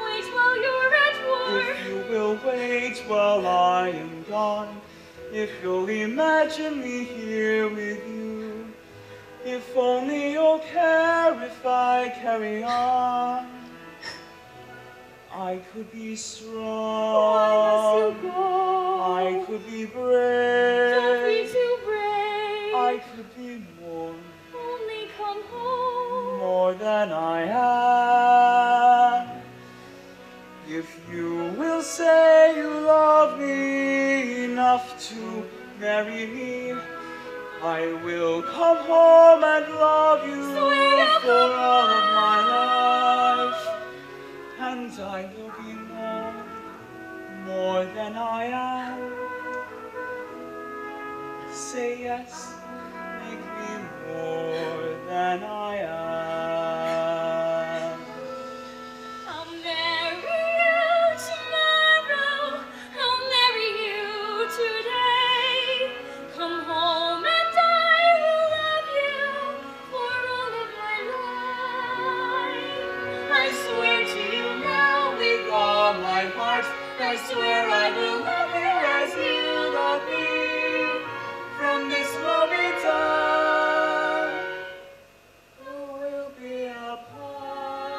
Wait while you're at war. If you will wait while I am gone, if you'll imagine me here with you, if only you'll care if I carry on, I could be strong. Why must you go? I could be brave. Don't be too brave. I could be Only come home. more than I am. If you will say you love me enough to marry me. I will come home and love you for all of my life. And I will be more than I am. Say yes, make me more than I am. I'll marry you tomorrow. I'll marry you today. Come home and I will love you for all of my life. I swear to you now with all my heart, I swear I will love you as you love me. From this moment on, we will be apart.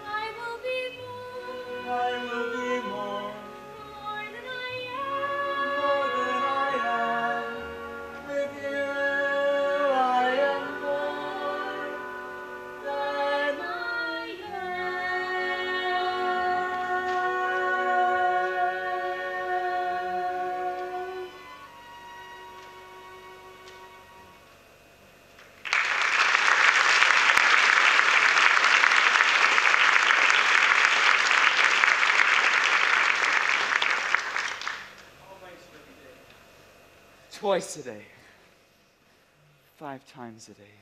I will be more. I will be more Than I am. With you, I am more than I am. Twice a day. 5 times a day.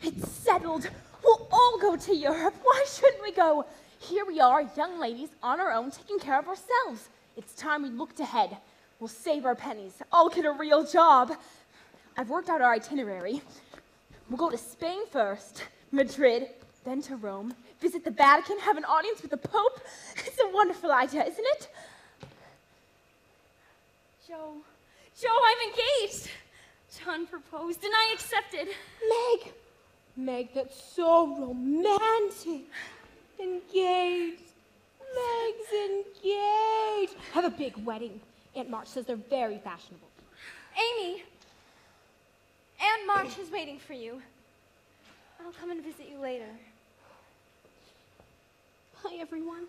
It's settled. We'll all go to Europe. Why shouldn't we go? Here we are, young ladies, on our own, taking care of ourselves. It's time we looked ahead. We'll save our pennies. I'll get a real job. I've worked out our itinerary. We'll go to Spain first, Madrid, then to Rome, visit the Vatican, have an audience with the Pope. It's a wonderful idea, isn't it? Joe, I'm engaged. John proposed and I accepted. Meg, that's so romantic. Engaged. Meg's engaged. Have a big wedding. Aunt March says they're very fashionable. Amy, Aunt March is waiting for you. I'll come and visit you later. Hi, everyone.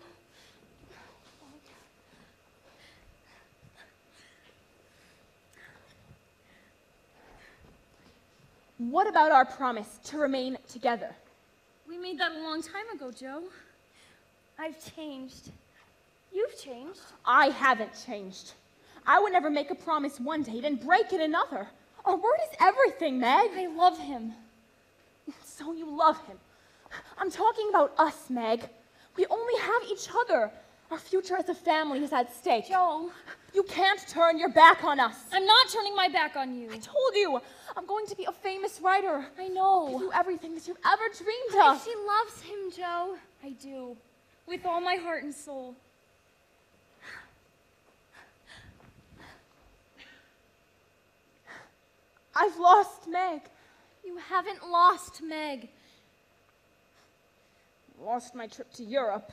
What about our promise to remain together? We made that a long time ago, Joe. I've changed. You've changed. I haven't changed. I would never make a promise one day, then break it another. Our word is everything, Meg. I love him. So you love him. I'm talking about us, Meg. We only have each other. Our future as a family is at stake. Joe. You can't turn your back on us. I'm not turning my back on you. I told you, I'm going to be a famous writer. I know. Give you everything that you've ever dreamed But of. she loves him, Joe. I do. With all my heart and soul. I've lost Meg. You haven't lost Meg. Lost my trip to Europe.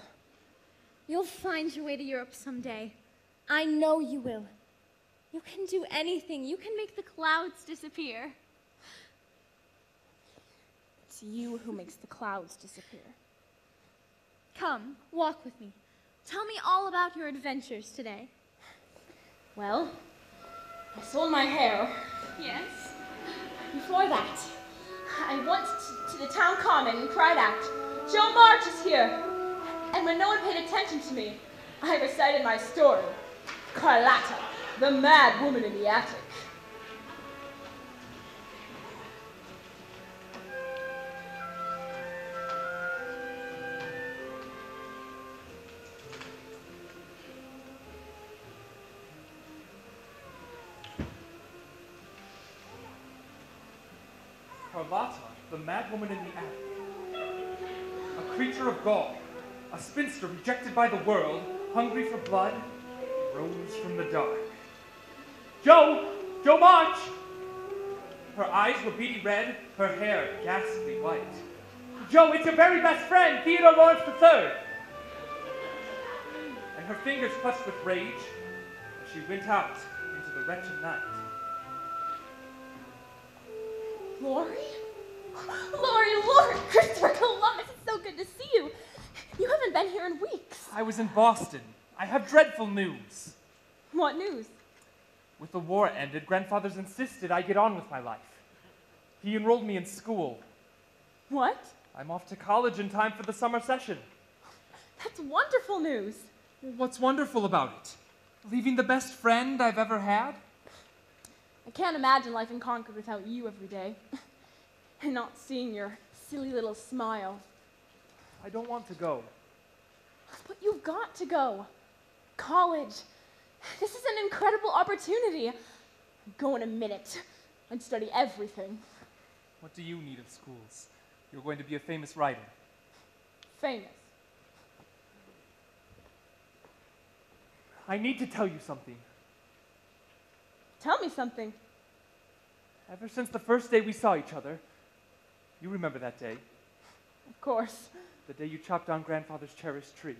You'll find your way to Europe someday. I know you will. You can do anything. You can make the clouds disappear. It's you who makes the clouds disappear. Come, walk with me. Tell me all about your adventures today. Well, I sold my hair. Yes? Before that, I went to the town common and cried out, "Joe March is here!" And when no one paid attention to me, I recited my story, Carlotta, the mad woman in the attic. Carlotta, the mad woman in the attic. A creature of gall, a spinster rejected by the world, hungry for blood, rose from the dark. Joe! Joe March! Her eyes were beady red, her hair ghastly white. Joe, it's your very best friend, Theodore Lawrence III! And her fingers clutched with rage as she went out into the wretched night. Lori? Lori, Christopher Columbus, it's so good to see you. You haven't been here in weeks. I was in Boston. I have dreadful news. What news? With the war ended, grandfather's insisted I get on with my life. He enrolled me in school. What? I'm off to college in time for the summer session. That's wonderful news. What's wonderful about it? Leaving the best friend I've ever had? I can't imagine life in Concord without you every day. And not seeing your silly little smile. I don't want to go. But you've got to go. College. This is an incredible opportunity. Go in a minute. I'd study everything. What do you need of schools? You're going to be a famous writer. Famous. I need to tell you something. Tell me something. Ever since the first day we saw each other, you remember that day? Of course. The day you chopped down grandfather's cherished tree.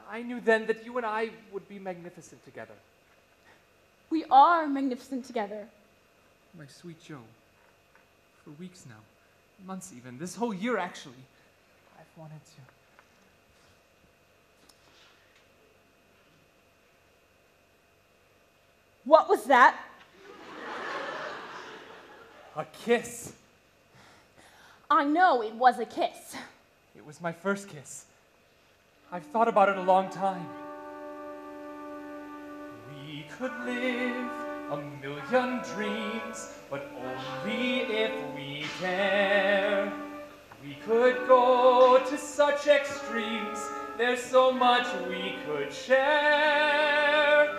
I knew then that you and I would be magnificent together. We are magnificent together. My sweet Joe. For weeks now, months even, this whole year actually, I've wanted to. What was that? A kiss. I know it was a kiss. It was my first kiss. I've thought about it a long time. We could live a million dreams, but only if we dare. We could go to such extremes, there's so much we could share.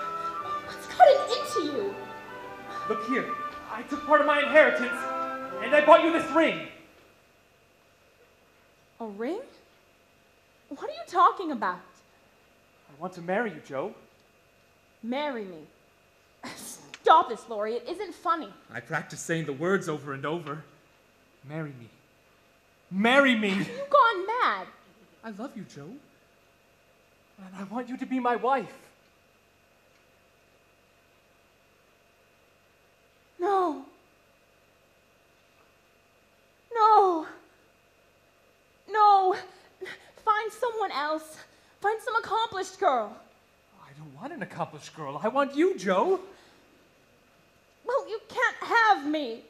What's gotten into you? Look here, I took part of my inheritance, and I bought you this ring. A ring? What are you talking about? I want to marry you, Joe. Marry me. Stop this, Laurie. It isn't funny. I practiced saying the words over and over. Marry me. Marry me. Have you gone mad? I love you, Joe. And I want you to be my wife. No. No. No. Find someone else. Find some accomplished girl. I don't want an accomplished girl. I want you, Joe. Well, you can't have me.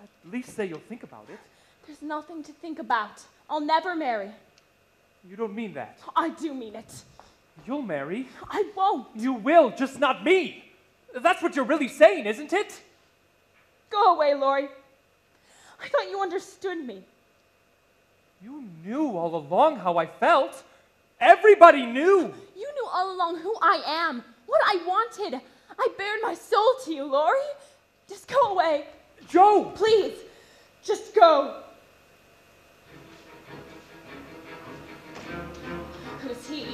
At least say you'll think about it. There's nothing to think about. I'll never marry. You don't mean that. I do mean it. You'll marry. I won't. You will, just not me. That's what you're really saying, isn't it? Go away, Laurie. I thought you understood me. You knew all along how I felt. Everybody knew. You knew all along who I am, what I wanted. I bared my soul to you, Laurie. Just go away. Joe! Please, just go. Who's he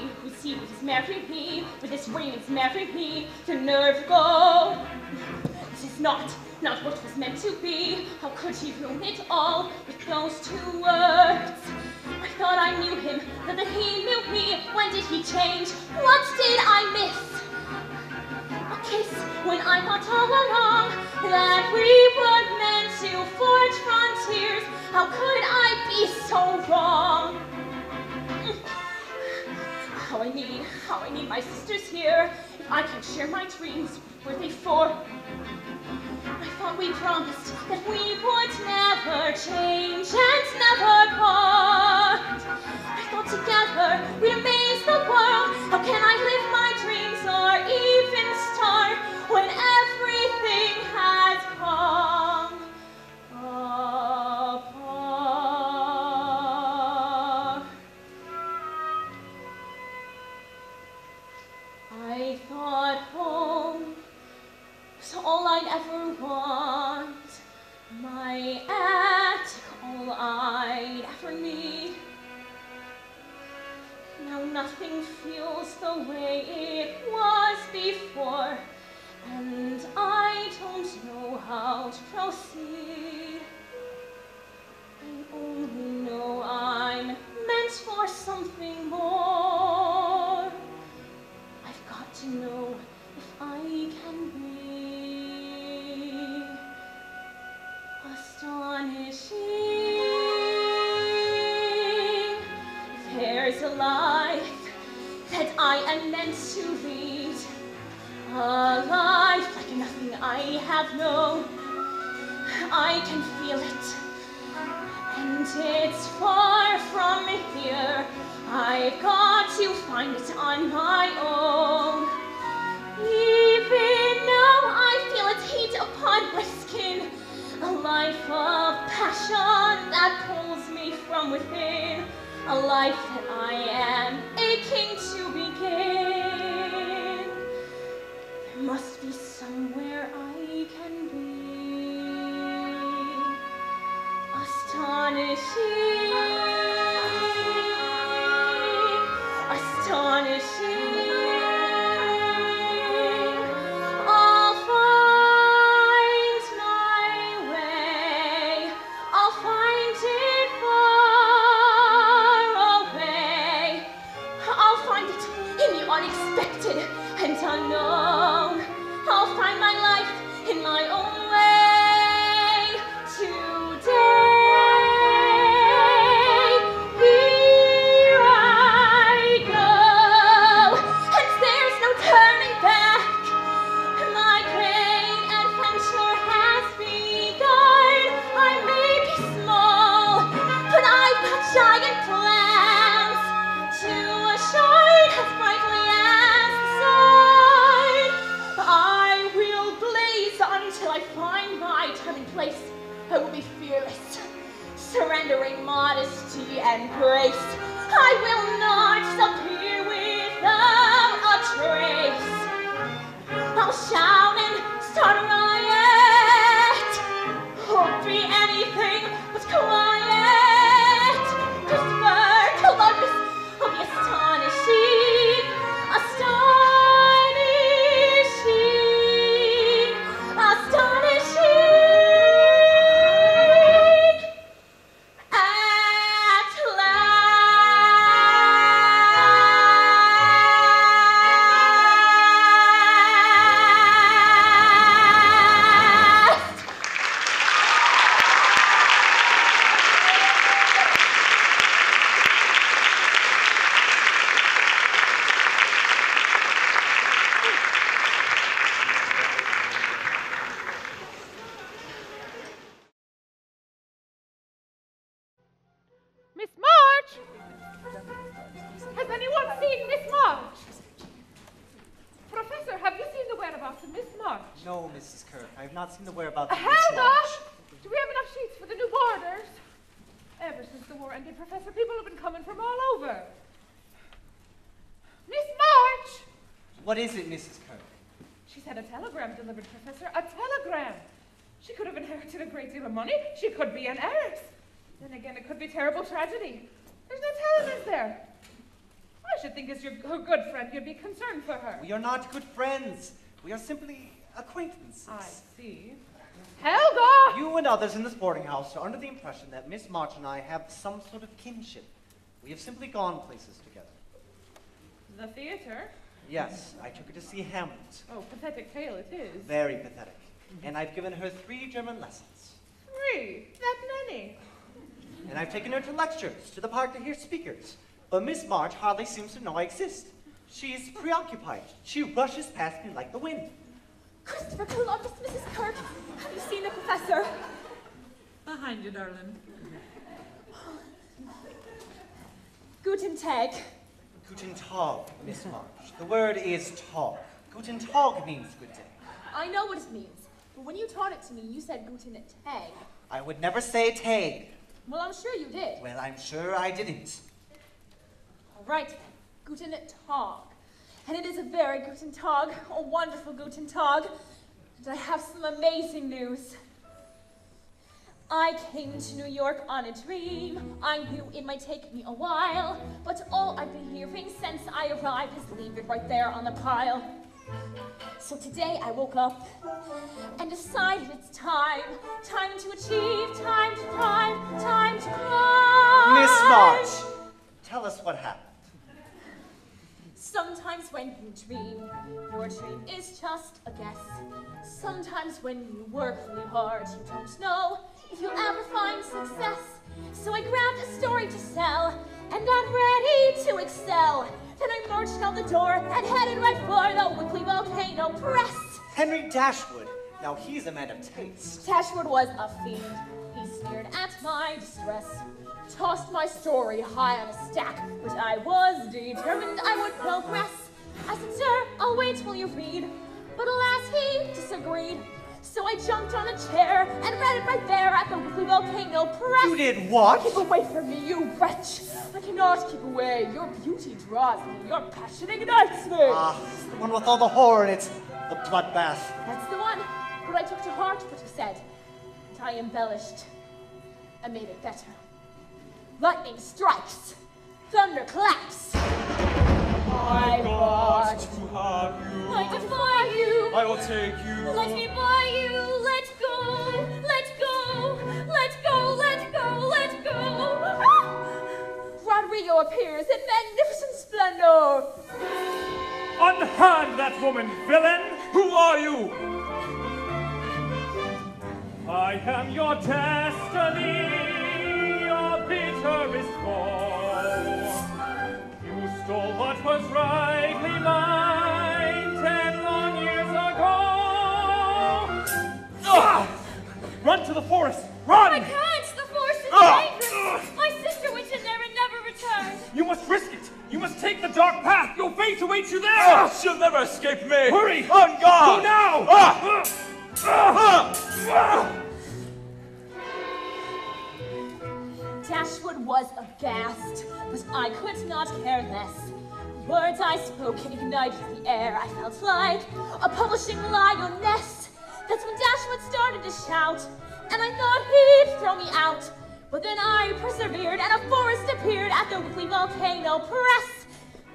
who's married me? With this ring he's married me. The nerve to go. This is not what was meant to be. How could he ruin it all with those two words? I thought I knew him, that he knew me. When did he change? What did I miss? A kiss when I thought all along that we were meant to forge frontiers. How could I be so wrong? How I need my sisters here. If I can share my dreams, what were they for? I thought we promised that we would never change and never part. I thought together we'd amaze the world. How can I live my dreams or even start when everything has come apart? I thought home was all I'd ever want, my attic all I'd ever need. Now nothing feels the way it was before, and I don't know how to proceed. I only know I'm meant for something more. I've got to know if I can be astonishing. If there's a light am meant to lead a life like nothing I have known. I can feel it, and it's far from here. I've got to find it on my own. Even now I feel its heat upon my skin, a life of passion that pulls me from within, a life that I am aching to begin. There must be somewhere I can be, astonishing, astonishing. I'll find my way, I'll find it far away. I'll find it in the unexpected and unknown. I'll find my life in my own way today. Here I go, and there's no turning back. My great adventure has begun. I may be small, but I've got giant plans to shine as brightly as the sun. I will blaze until I find my turning place. I will be fearless, surrendering modesty and grace. I will not disappear without a trace. I'll shout and start a riot. Won't be anything but quiet. Christopher Columbus will be astonishing, astonishing, astonishing. At last. Miss March! Has anyone seen Miss March? Professor, have you seen the whereabouts of Miss March? No, Mrs. Kirk, I have not seen the whereabouts of Miss Helga! March. Do we have enough sheets for the new boarders? Ever since the war ended, Professor, people have been coming from all over. Miss March! What is it, Mrs. Kirk? She's had a telegram delivered, Professor. A telegram! She could have inherited a great deal of money. She could be an heiress. Then again, it could be terrible tragedy. There's no telling, is there? I should think as her good friend, you'd be concerned for her. We are not good friends. We are simply acquaintances. I see. Helga! You and others in this boarding house are under the impression that Miss March and I have some sort of kinship. We have simply gone places together. The theater? Yes, I took her to see Hamlet. Oh, pathetic tale it is. Very pathetic. And I've given her 3 German lessons. 3? That many? And I've taken her to lectures, to the park to hear speakers. But Miss March hardly seems to know I exist. She's preoccupied. She rushes past me like the wind. Christopher Columbus, Mrs. Kirk, have you seen the professor? Behind you, darling. Guten Tag. Guten Tag, Miss March. The word is Tag. Guten Tag means good day. I know what it means, but when you taught it to me, you said Guten Tag. I would never say Tag. Well, I'm sure you did. Well, I'm sure I didn't. All right, then. Guten Tag. And it is a very Guten Tag, a wonderful Guten Tag. And I have some amazing news. I came to New York on a dream. I knew it might take me a while, but all I've been hearing since I arrived is leave it right there on the pile. So today I woke up and decided it's time. Time to achieve, time to thrive, time to climb. Miss March, tell us what happened. Sometimes when you dream, your dream is just a guess. Sometimes when you work really hard, you don't know if you'll ever find success. So I grabbed a story to sell, and got ready to excel. Then I marched out the door and headed right for the weekly volcano press. Henry Dashwood. Now he's a man of taste. Dashwood was a fiend. He sneered at my distress, tossed my story high on a stack, but I was determined I would progress. I said, sir, I'll wait till you read. But alas, he disagreed. So I jumped on a chair and read it right there at the weekly volcano press. You did what? Keep away from me, you wretch. I cannot keep away. Your beauty draws me. Your passion ignites me. Ah, it's the one with all the horror in it. The bloodbath. That's the one. But I took to heart what you said. And I embellished. I made it better. Lightning strikes. Thunder claps. I got want to have you. I defy you. I will take you. Let me buy you. Let go. Let go. Let go. Let go. Let go. Ah! Rodrigo appears in magnificent splendor. Unhand that woman, villain! Who are you? I am your destiny, your bitterest foe. You stole what was rightly mine 10 long years ago. Run to the forest! Run! I can't! The forest is dangerous! My sister went in there and never returned. You must risk it! You must take the dark path! Your fate awaits you there! She'll never escape me! Hurry! On guard! Go now! Dashwood was aghast, but I could not care less. Words I spoke ignited the air. I felt like a publishing lioness. That's when Dashwood started to shout, and I thought he'd throw me out. But then I persevered, and a forest appeared at the weekly volcano press.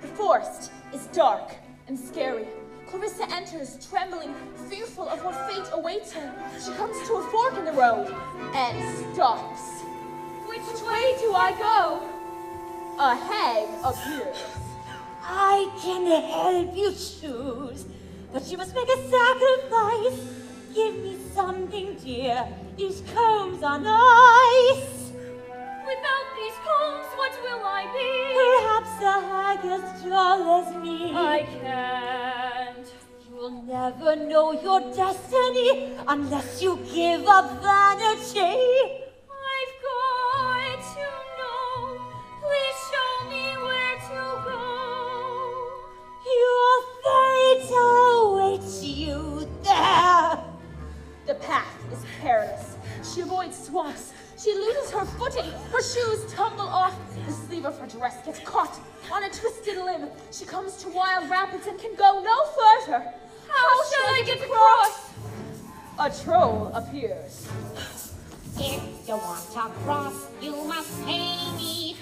The forest is dark and scary. Clarissa enters, trembling, fearful of what fate awaits her. She comes to a fork in the road and stops. Which way do I go? A hag appears. I can help you choose, but you must make a sacrifice. Give me something dear, these combs on ice. Without these combs, what will I be? Perhaps a hag as tall as me. I can't. You'll never know your destiny unless you give up vanity. I've got to know. Please show me where to go. Your fate awaits you there. The path is perilous. She avoids swamps. She loses her footing. Her shoes tumble off. The sleeve of her dress gets caught on a twisted limb. She comes to wild rapids and can go no further. How shall I get across? A troll appears. If you want to cross, you must pay me.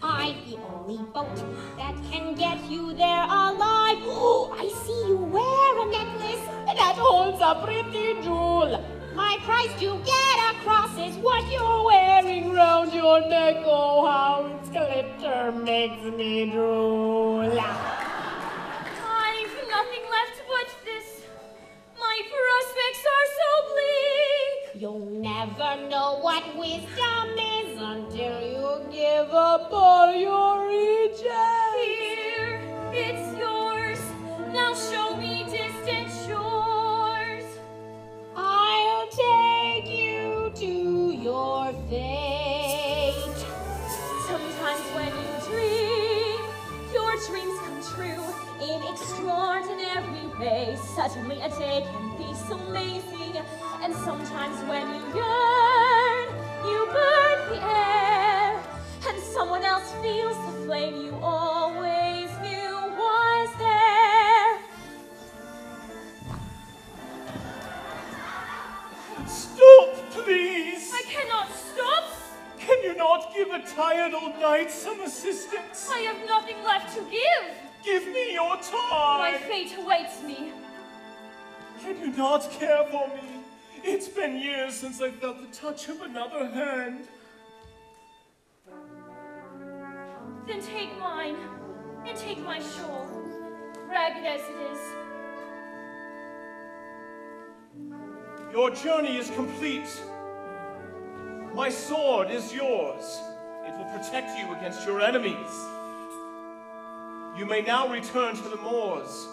I'm the only boat that can get you there alive. Oh, I see you wear a necklace that holds a pretty jewel. My price to get across is what you're wearing round your neck. Oh, how its glitter makes me drool. I've nothing left but this. My prospects are so bleak. You'll never know what wisdom is until you give up all your riches. Here, it's yours. Now show me distant shores. I'll take you to your fate. Sometimes when you dream, your dreams come true in extraordinary ways. Suddenly a day can be so amazing. And sometimes when you yearn, you burn the air. And someone else feels the flame you always knew was there. Stop, please! I cannot stop. Can you not give a tired old knight some assistance? I have nothing left to give. Give me your time! My fate awaits me. Can you not care for me? It's been years since I felt the touch of another hand. Then take mine, and take my shawl, ragged as it is. Your journey is complete. My sword is yours. It will protect you against your enemies. You may now return to the moors.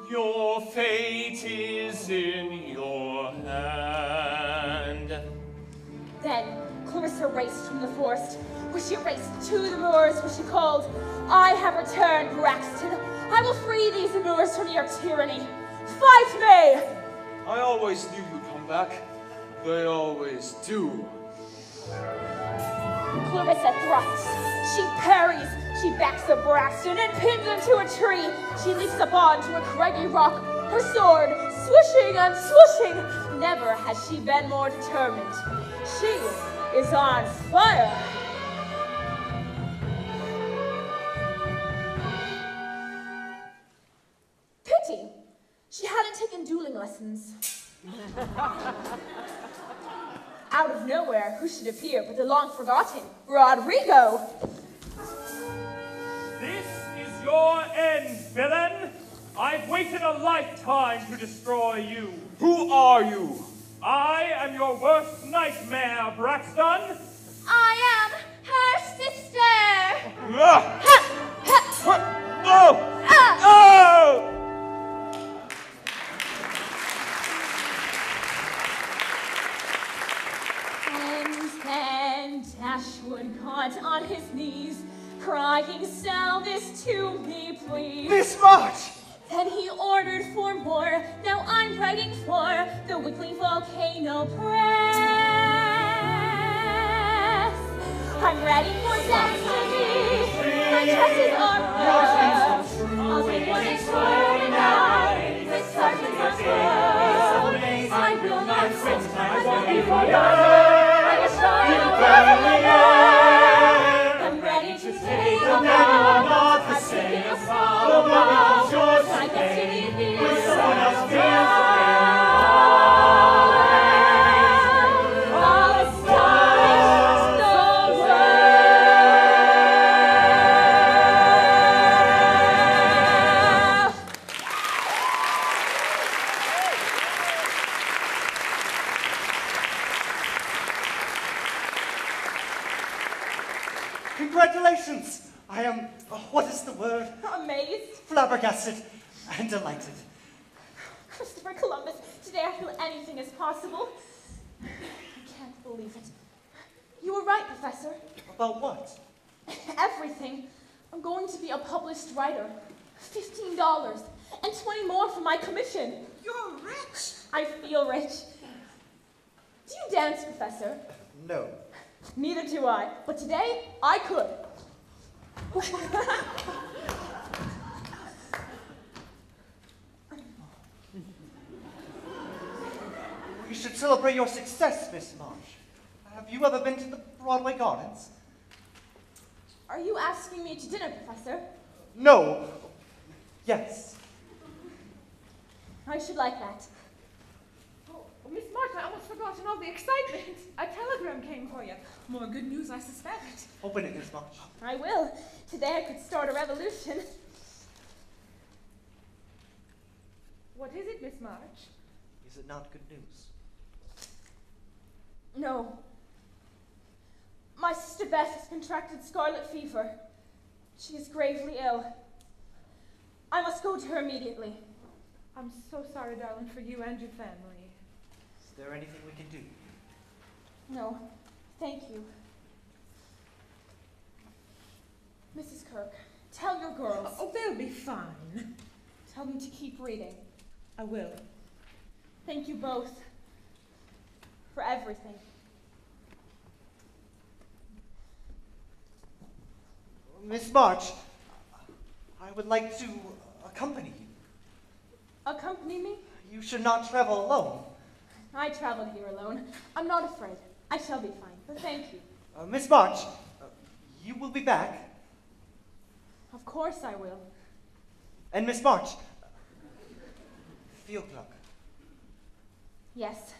Your fate is in your hand. Then Clarissa raced from the forest, where she raced to the moors, where she called, "I have returned, Braxton. I will free these moors from your tyranny. Fight me!" I always knew you'd come back. They always do. Clarissa thrusts, she parries, she backs up Braxton and pins him to a tree. She leaps up onto a craggy rock, her sword swishing and swooshing. Never has she been more determined. She is on fire. Pity, she hadn't taken dueling lessons. Out of nowhere, who should appear but the long-forgotten Rodrigo? This is your end, villain. I've waited a lifetime to destroy you. Who are you? I am your worst nightmare, Braxton. I am her sister. Ah! What? Oh! Oh! And Dashwood got on his knees, crying, "Sell this to me, please." Miss March! Then he ordered for more. Now I'm writing for the weekly Volcano Press. I'm ready for destiny. My dresses are red. I'll take one extraordinary. This sergeant must go. I will not quit. I won't be forgotten. I assure you I'm ready to take the vow. I'm taking a fall. My destiny is someone else I'll astonish the world. Congratulations! I am, what is the word? Amazed. Flabbergasted and delighted. Christopher Columbus, today I feel anything is possible. I can't believe it. You were right, Professor. About what? Everything. I'm going to be a published writer. $15 and 20 more for my commission. You're rich! I feel rich. Do you dance, Professor? No. Neither do I, but today I could. We should celebrate your success, Miss March. Have you ever been to the Broadway Gardens? Are you asking me to dinner, Professor? No. Yes. I should like that. Oh, Miss March, I almost forgotten all the excitement. A telegram came for you. More good news, I suspect. Open it, Miss March. I will. Today I could start a revolution. What is it, Miss March? Is it not good news? No. My sister Beth has contracted scarlet fever. She is gravely ill. I must go to her immediately. I'm so sorry, darling, for you and your family. Is there anything we can do? No, thank you. Mrs. Kirk, tell your girls. Oh, they'll be fine. Tell them to keep reading. I will. Thank you both for everything. Miss March, I would like to accompany you. Accompany me? You should not travel alone. I traveled here alone. I'm not afraid. I shall be fine, but thank you. Miss March, you will be back. Of course I will. And Miss March, field luck. Yes,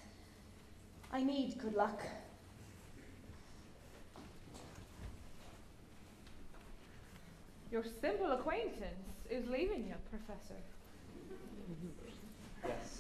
I need good luck. Your simple acquaintance is leaving you, Professor. Yes.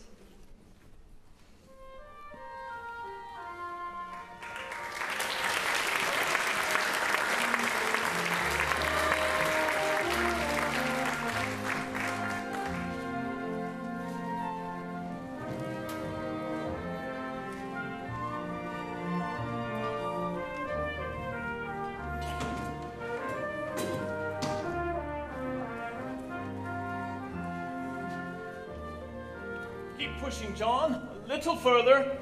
Keep pushing, John. A little further.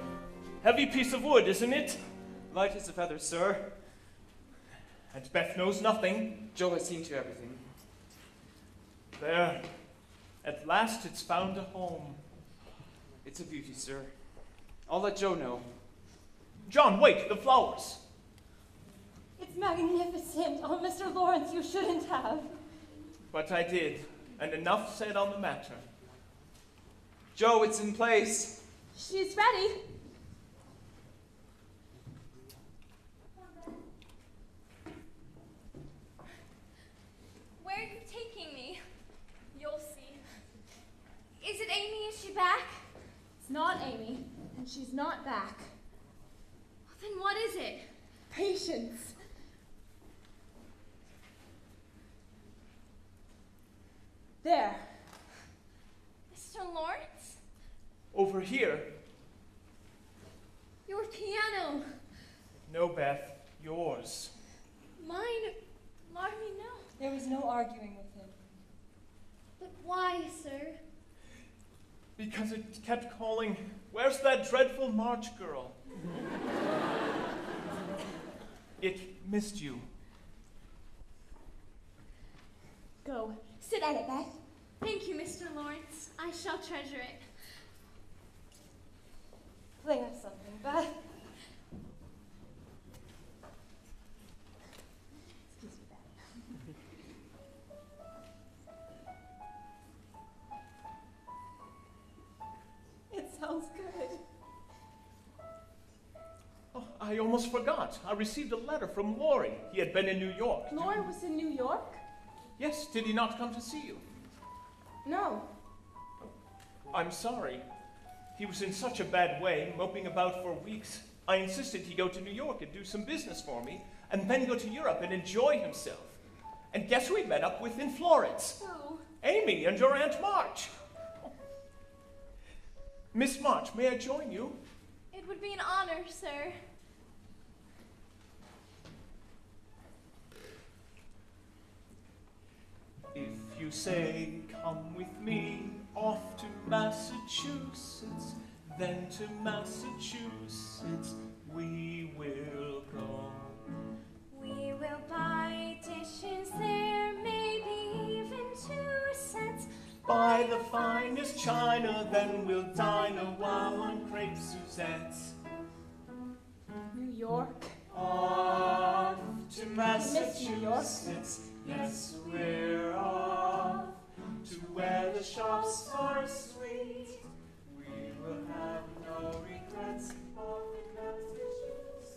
Heavy piece of wood, isn't it? Light as a feather, sir. And Beth knows nothing. Joe has seen to everything. There. At last it's found a home. It's a beauty, sir. I'll let Joe know. John, wait, the flowers. It's magnificent. Oh, Mr. Lawrence, you shouldn't have. But I did, and enough said on the matter. Joe, it's in place. She's ready. Where are you taking me? You'll see. Is it Amy? Is she back? It's not Amy, and she's not back. Then what is it? Patience. There. Mr. Lawrence? Over here. Your piano. No, Beth, yours. Mine? Larmy, no. There was no arguing with him. But why, sir? Because it kept calling, "Where's that dreadful March girl?" It missed you. Go. Sit at it, Beth. Thank you, Mr. Lawrence. I shall treasure it. Play us something, Beth. Excuse me, Beth. It sounds good. Oh, I almost forgot. I received a letter from Laurie. He had been in New York. Laurie was in New York? Yes, did he not come to see you? No. I'm sorry. He was in such a bad way, moping about for weeks. I insisted he go to New York and do some business for me, and then go to Europe and enjoy himself. And guess who he met up with in Florence? Who? Amy and your Aunt March. Miss March, may I join you? It would be an honor, sir. If you say, come with me, off to Massachusetts, then to Massachusetts we will go. We will buy dishes there, maybe even 2 cents. Buy the finest china, then we'll dine a while on crepe Suzette's. New York? Off to miss New York. Massachusetts, yes, we're off to where the shops are sweet. We will have no regrets off in Massachusetts.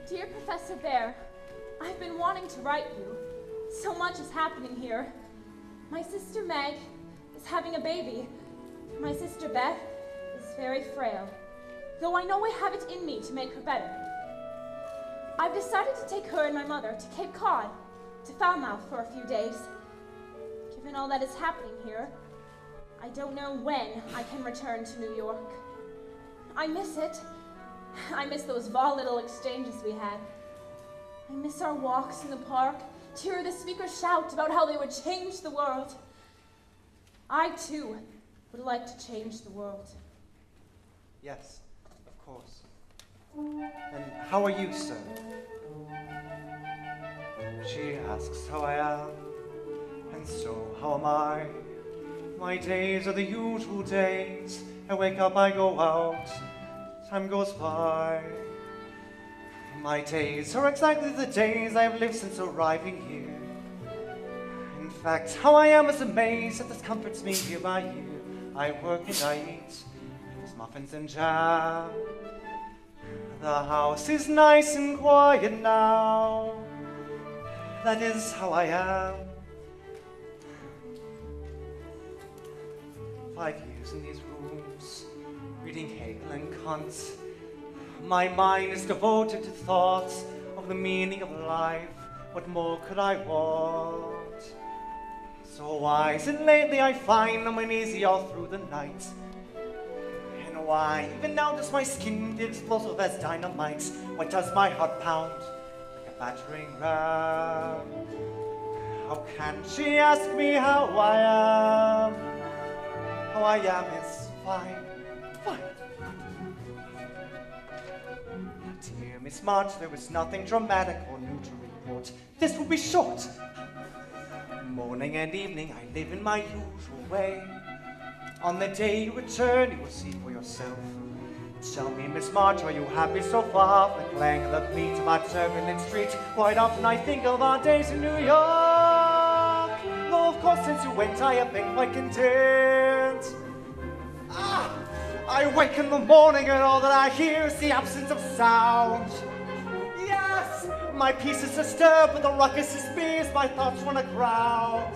Dear Professor Bear, I've been wanting to write you. So much is happening here. My sister Meg is having a baby. My sister Beth is very frail, though I know I have it in me to make her better. I've decided to take her and my mother to Cape Cod, to Falmouth for a few days. Given all that is happening here, I don't know when I can return to New York. I miss it. I miss those volatile exchanges we had. I miss our walks in the park, to hear the speakers shout about how they would change the world. I, too, would like to change the world. Yes, of course. And how are you, sir? She asks how I am, and so how am I? My days are the usual days. I wake up, I go out, time goes by. My days are exactly the days I've lived since arriving here. In fact, how I am is amazed that this comforts me year by year. I work and I eat, there's muffins and jam. The house is nice and quiet now. That is how I am. 5 years in these rooms, reading Hegel and Kant. My mind is devoted to thoughts of the meaning of life. What more could I want? So wise and lately I find I'm uneasy all through the night. And why, even now does my skin feel explosive as dynamite? Why does my heart pound like a battering ram? How can she ask me how I am? How I am is fine, fine. Dear Miss March, there was nothing dramatic or new to report. This will be short. Morning and evening, I live in my usual way. On the day you return, you will see for yourself. Tell me, Miss March, are you happy so far? The clang of the beat of our turbulent street. Quite often I think of our days in New York. Though, of course, since you went, I have been quite content. I wake in the morning and all that I hear is the absence of sound. Yes, my peace is disturbed, but the ruckus is me as my thoughts run aground.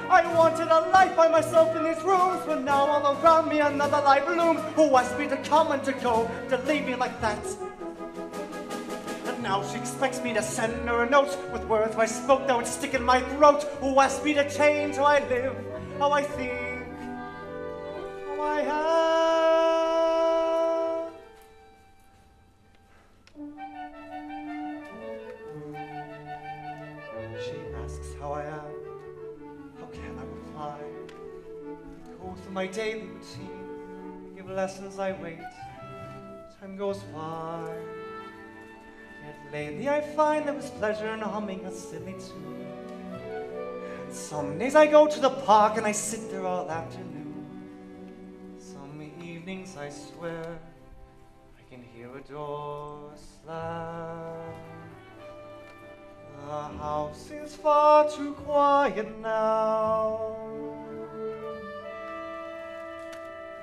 I wanted a life by myself in these rooms, but now all around me another life blooms. Who asked me to come and to go, to leave me like that? And now she expects me to send her a note with words I spoke that would stick in my throat. Who asked me to change how I live, how I think, how I am? She asks how I am. How can I reply? Go through my daily routine, give lessons, I wait. Time goes by. Yet lately I find there was pleasure in humming a silly tune. And some days I go to the park and I sit there all afternoon. Some evenings I swear I can hear a door slam. The house is far too quiet now.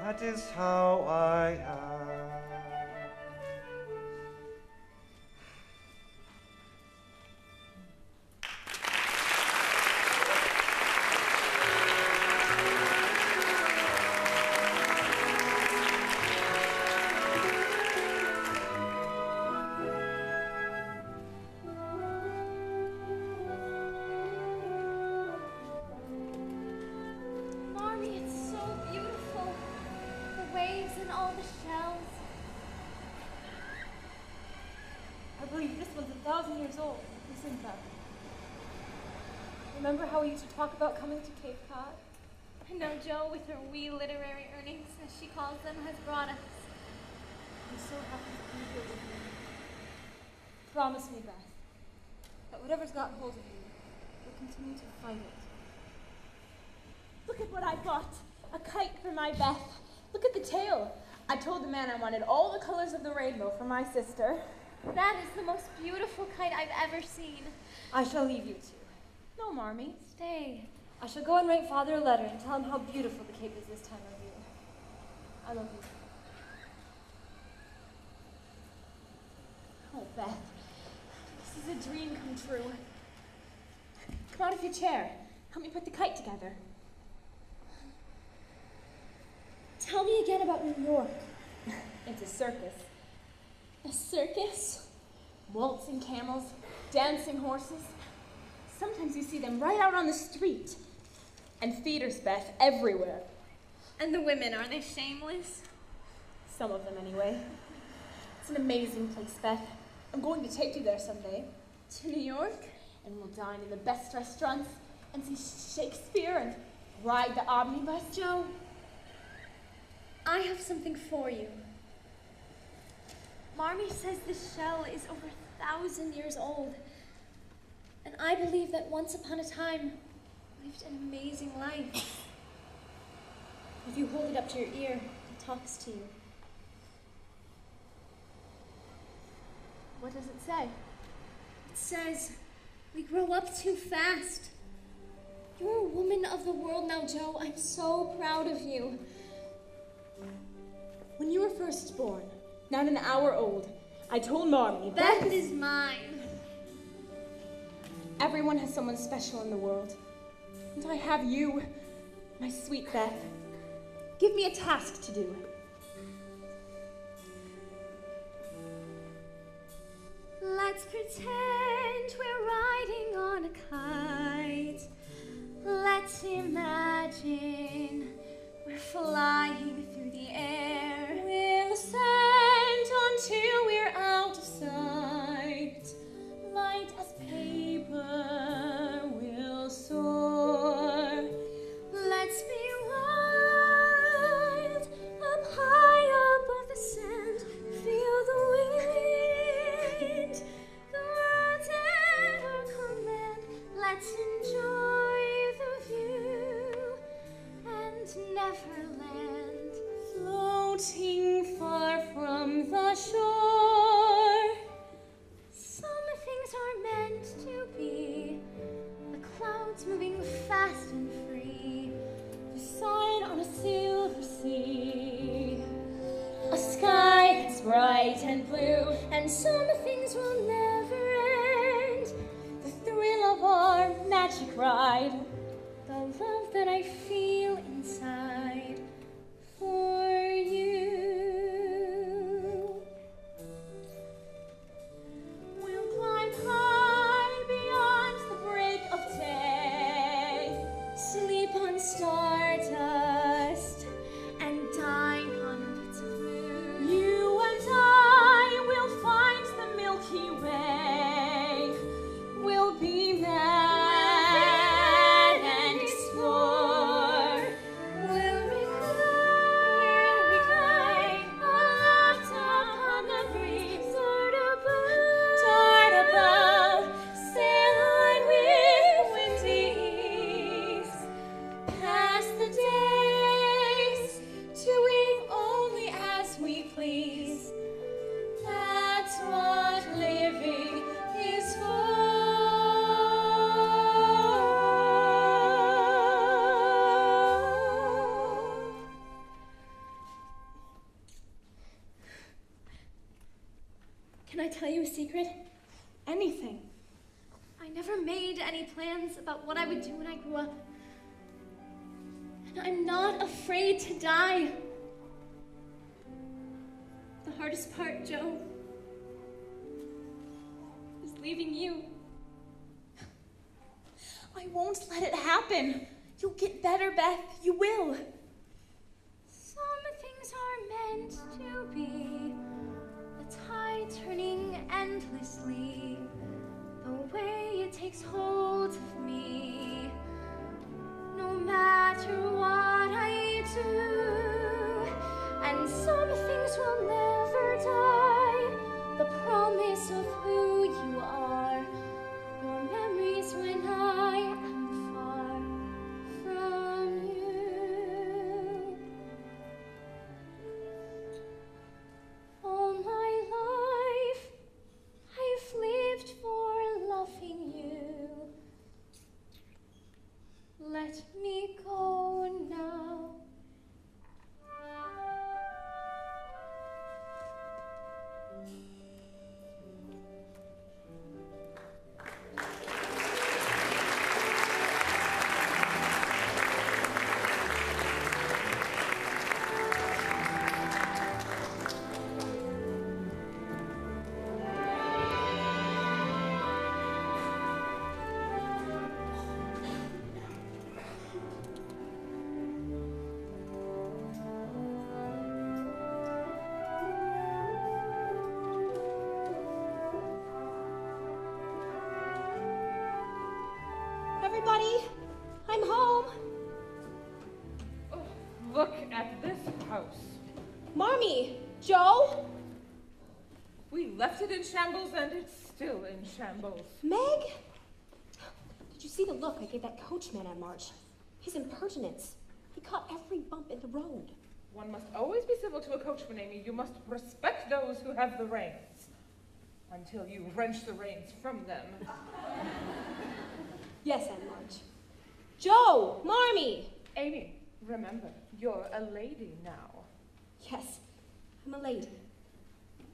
That is how I am. Marmy, it's so beautiful. The waves and all the shells. I believe this one's 1,000 years old. Isn't that? Remember how we used to talk about coming to Cape Cod? I know Jo, with her wee literary earnings, as she calls them, has brought us. I'm so happy to be here with you. Promise me, Beth, that whatever's got hold of you, you'll continue to fight it. Look at what I got. A kite for my Beth. Look at the tail. I told the man I wanted all the colors of the rainbow for my sister. That is the most beautiful kite I've ever seen. I shall leave you two. No, Marmy. Stay. I shall go and write Father a letter and tell him how beautiful the Cape is this time of year. I love you. Oh, Beth. This is a dream come true. Come out of your chair. Help me put the kite together. Tell me again about New York. It's a circus. A circus? Waltzing camels, dancing horses. Sometimes you see them right out on the street. And theaters, Beth, everywhere. And the women, are they shameless? Some of them, anyway. It's an amazing place, Beth. I'm going to take you there someday. To New York? And we'll dine in the best restaurants and see Shakespeare and ride the omnibus. Jo, I have something for you. Marmy says this shell is over 1,000 years old. And I believe that once upon a time, lived an amazing life. If you hold it up to your ear, it talks to you. What does it say? It says, we grow up too fast. You're a woman of the world now, Jo. I'm so proud of you. When you were first born, not an hour old, I told Marmy, Beth is mine. Everyone has someone special in the world. And I have you, my sweet Beth. Give me a task to do. Let's pretend we're riding on a kite. Let's imagine we're flying through the air. bright and blue, and some things will never end. The thrill of our magic ride, the love that I feel inside for you. We'll climb high beyond the break of day, sleep on stardust, and dine on bits of moon. You and I will find the Milky Way. We'll be mad and explore. We'll recline aloft upon the breeze. Dart above, sail on with windy ease. Pass the days, doing only as we please. That's what living is for. Can I tell you a secret? Anything. I never made any plans about what I would do when I grew up. And I'm not afraid to die. The hardest part, Joe, is leaving you. I won't let it happen. You'll get better, Beth. You will. Some things are meant to be. The tide turning endlessly. The way it takes hold of me. No matter what I do. And some things will never die. The promise of who you are. Your memories when I am far from you. All my life I've lived for loving you. Let me go now. Everybody, I'm home. Oh, look at this house. Marmee, Joe, We left it in shambles and it's still in shambles. Meg. Did you see the look I gave that coachman at March? His impertinence. He caught every bump in the road. One must always be civil to a coachman, Amy. You must respect those who have the reins. Until you wrench the reins from them. Yes, Aunt March. Joe, Marmee. Amy, remember, you're a lady now. Yes, I'm a lady.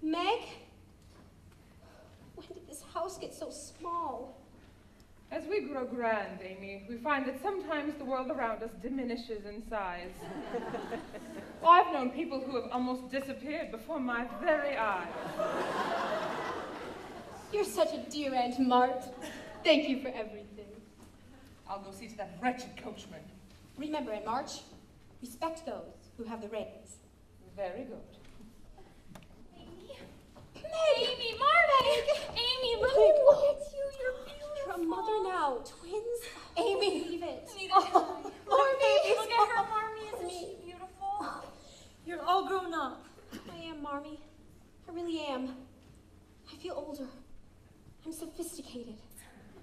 Meg, when did this house get so small? As we grow grand, Amy, we find that sometimes the world around us diminishes in size. Oh, I've known people who have almost disappeared before my very eyes. You're such a dear Aunt Mart. Thank you for everything. I'll go see to that wretched coachman. Remember, Aunt March, respect those who have the reins. Very good. Amy? Meg! Amy, Marmee! Amy, look at you. You're beautiful. You're a mother now. Twins? Amy. Believe it. Neither can I. Marmee! Look at her, Marmee. Isn't she beautiful? You're all grown up. I am, Marmee. I really am. I feel older. I'm sophisticated.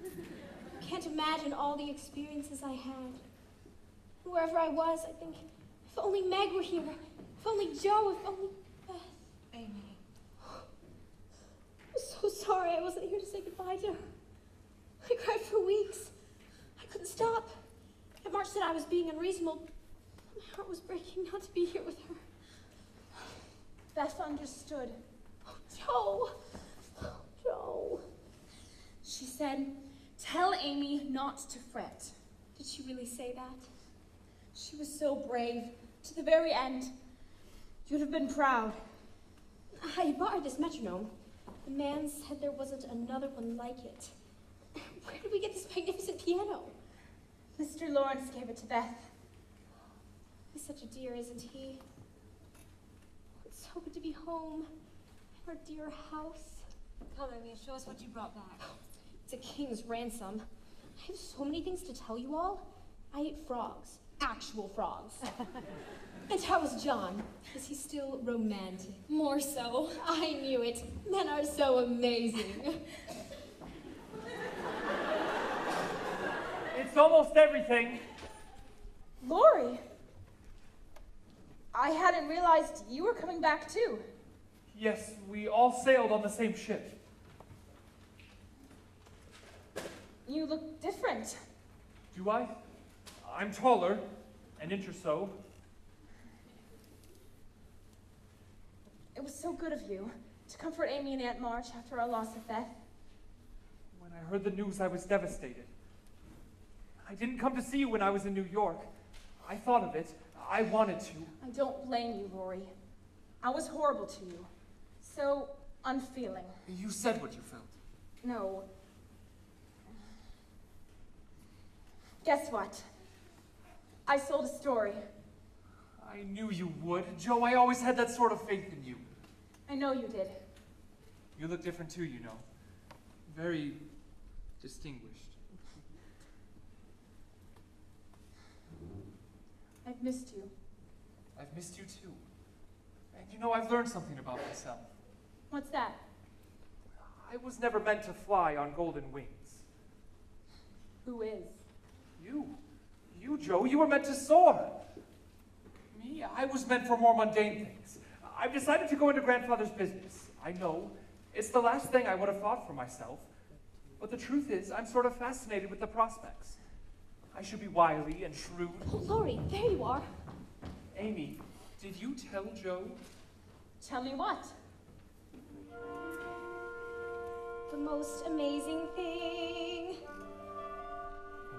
I can't imagine all the experiences I had. Wherever I was, I think, if only Meg were here, if only Joe, if only Beth. Amy. I'm so sorry I wasn't here to say goodbye to her. I cried for weeks. I couldn't stop. Aunt March said I was being unreasonable. My heart was breaking not to be here with her. Beth understood. Joe. Joe. She said, "Tell Amy not to fret." Did she really say that? She was so brave, to the very end. You'd have been proud. I borrowed this metronome. The man said there wasn't another one like it. Where did we get this magnificent piano? Mr. Lawrence gave it to Beth. He's such a dear, isn't he? It's so good to be home. Our dear house. Come, Amy, show us what you brought back. It's a king's ransom. I have so many things to tell you all. I ate frogs. Actual frogs. And how was John? Is he still romantic? More so. I knew it. Men are so amazing. It's almost everything. Lori, I hadn't realized you were coming back too. Yes, we all sailed on the same ship. You look different. Do I? I'm taller, an inch or so. It was so good of you to comfort Amy and Aunt March after our loss of Beth. When I heard the news, I was devastated. I didn't come to see you when I was in New York. I thought of it. I wanted to. I don't blame you, Lori. I was horrible to you. So unfeeling. You said what you felt. No. Guess what? I sold a story. I knew you would. Joe, I always had that sort of faith in you. I know you did. You look different too, you know. Very distinguished. I've missed you. I've missed you too. And you know, I've learned something about myself. What's that? I was never meant to fly on golden wings. Who is? You. You, Joe, you were meant to soar. Me, I was meant for more mundane things. I've decided to go into grandfather's business. I know, it's the last thing I would have thought for myself. But the truth is, I'm sort of fascinated with the prospects. I should be wily and shrewd. Oh, Lori, there you are. Amy, did you tell Joe? Tell me what? The most amazing thing.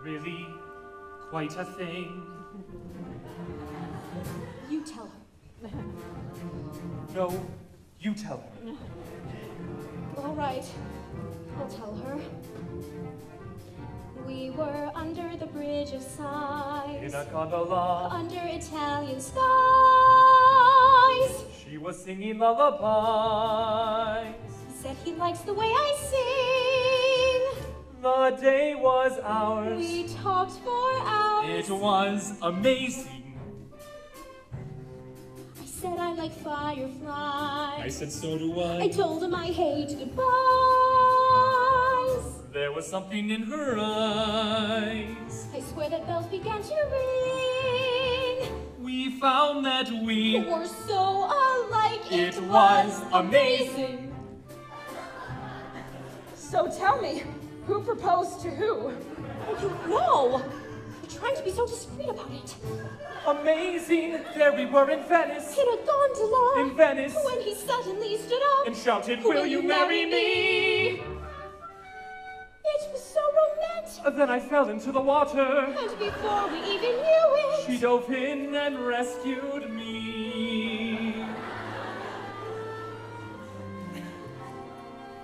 Really? Quite a thing? You tell her. No, you tell her. All right, I'll tell her. We were under the Bridge of Sighs. In a gondola. Under Italian skies. She was singing lullabies. He said he likes the way I sing. The day was ours. We talked for hours. It was amazing. I said I like fireflies. I said so do I. I told him I hate goodbyes. There was something in her eyes. I swear that bells began to ring. We found that we were so alike. It was amazing. So tell me, who proposed to who? Oh, you know. You're trying to be so discreet about it. Amazing. There we were in Venice. In a gondola. In Venice. When he suddenly stood up and shouted, "Will you marry me?" It was so romantic. Then I fell into the water. And before we even knew it, she dove in and rescued me.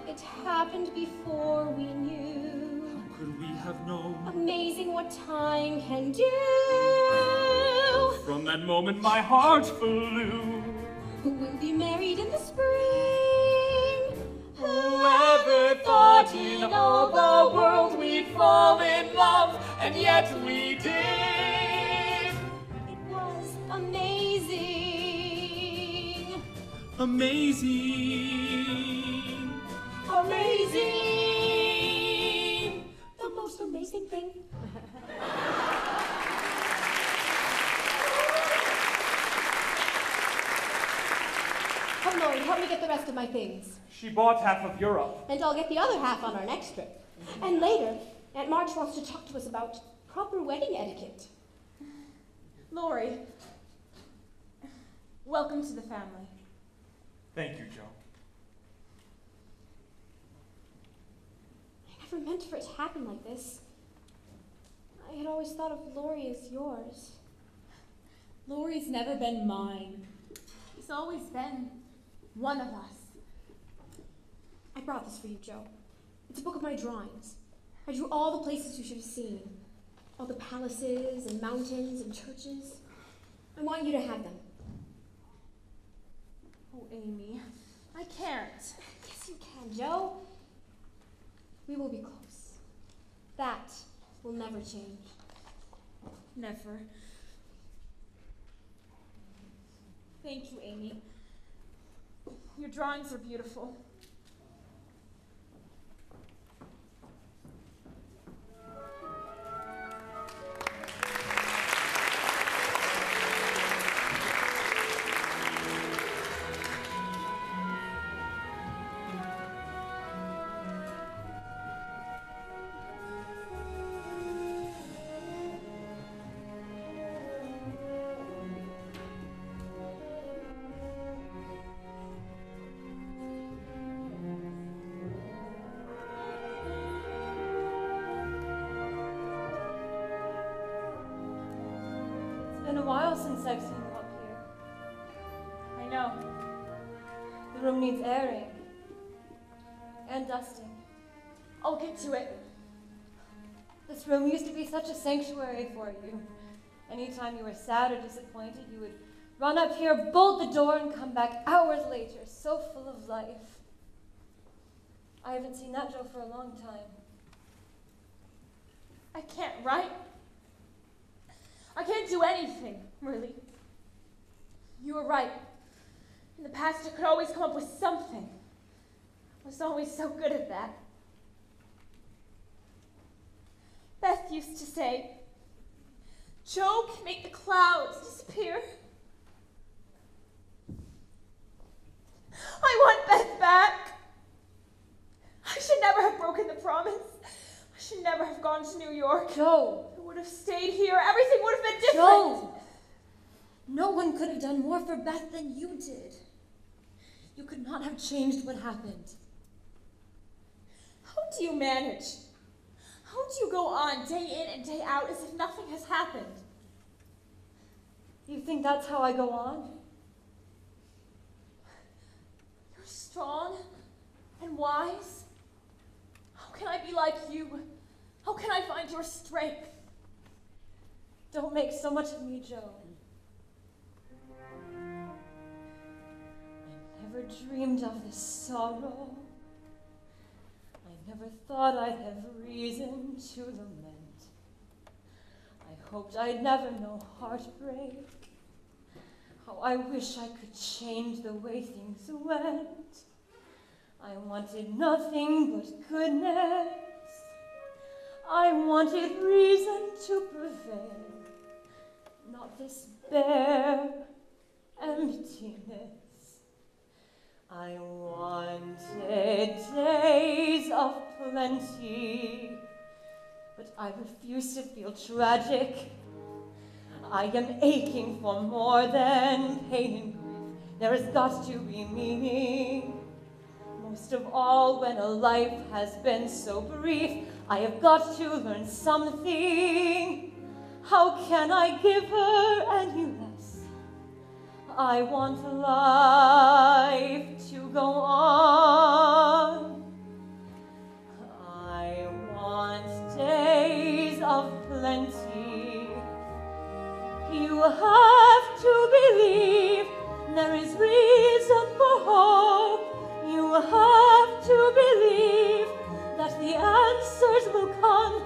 It happened before we knew. How could we have known? Amazing what time can do. From that moment my heart flew. We'll be married in the spring. Whoever thought in all the world we'd fall in love, and yet we did. It was amazing. Amazing. Amazing. The most amazing thing. Come, Lori, help me get the rest of my things. She bought half of Europe. And I'll get the other half on our next trip. And later, Aunt March wants to talk to us about proper wedding etiquette. Lori, welcome to the family. Thank you, Joe. I never meant for it to happen like this. I had always thought of Laurie as yours. Laurie's never been mine. He's always been one of us. I brought this for you, Joe. It's a book of my drawings. I drew all the places you should have seen. All the palaces and mountains and churches. I want you to have them. Oh, Amy, I can't. Yes, you can, Joe. We will be close. That will never change. Never. Thank you, Amy. Your drawings are beautiful. It's been a while since I've seen you up here. I know. The room needs airing and dusting. I'll get to it. This room used to be such a sanctuary for you. Anytime you were sad or disappointed, you would run up here, bolt the door, and come back hours later, so full of life. I haven't seen that Joe for a long time. I can't write. I can't do anything, really. You were right. In the past, I could always come up with something. I was always so good at that. Beth used to say, Joe can make the clouds disappear. I want Beth back. I should never have broken the promise. I should never have gone to New York. Joe! I would have stayed here. Everything would have been different. Joe! No one could have done more for Beth than you did. You could not have changed what happened. How do you manage? How do you go on day in and day out as if nothing has happened? You think that's how I go on? You're strong and wise. How can I be like you? How can I find your strength? Don't make so much of me, Joe. I never dreamed of this sorrow. I never thought I'd have reason to lament. I hoped I'd never know heartbreak. How I wish I could change the way things went. I wanted nothing but goodness. I wanted reason to prevail, not this bare emptiness. I wanted days of plenty, but I refuse to feel tragic. I am aching for more than pain and grief. There has got to be meaning. Most of all, when a life has been so brief, I have got to learn something. How can I give her any less? I want life to go on. I want days of plenty. You have to believe there is reason for hope. You have to believe that the answers will come.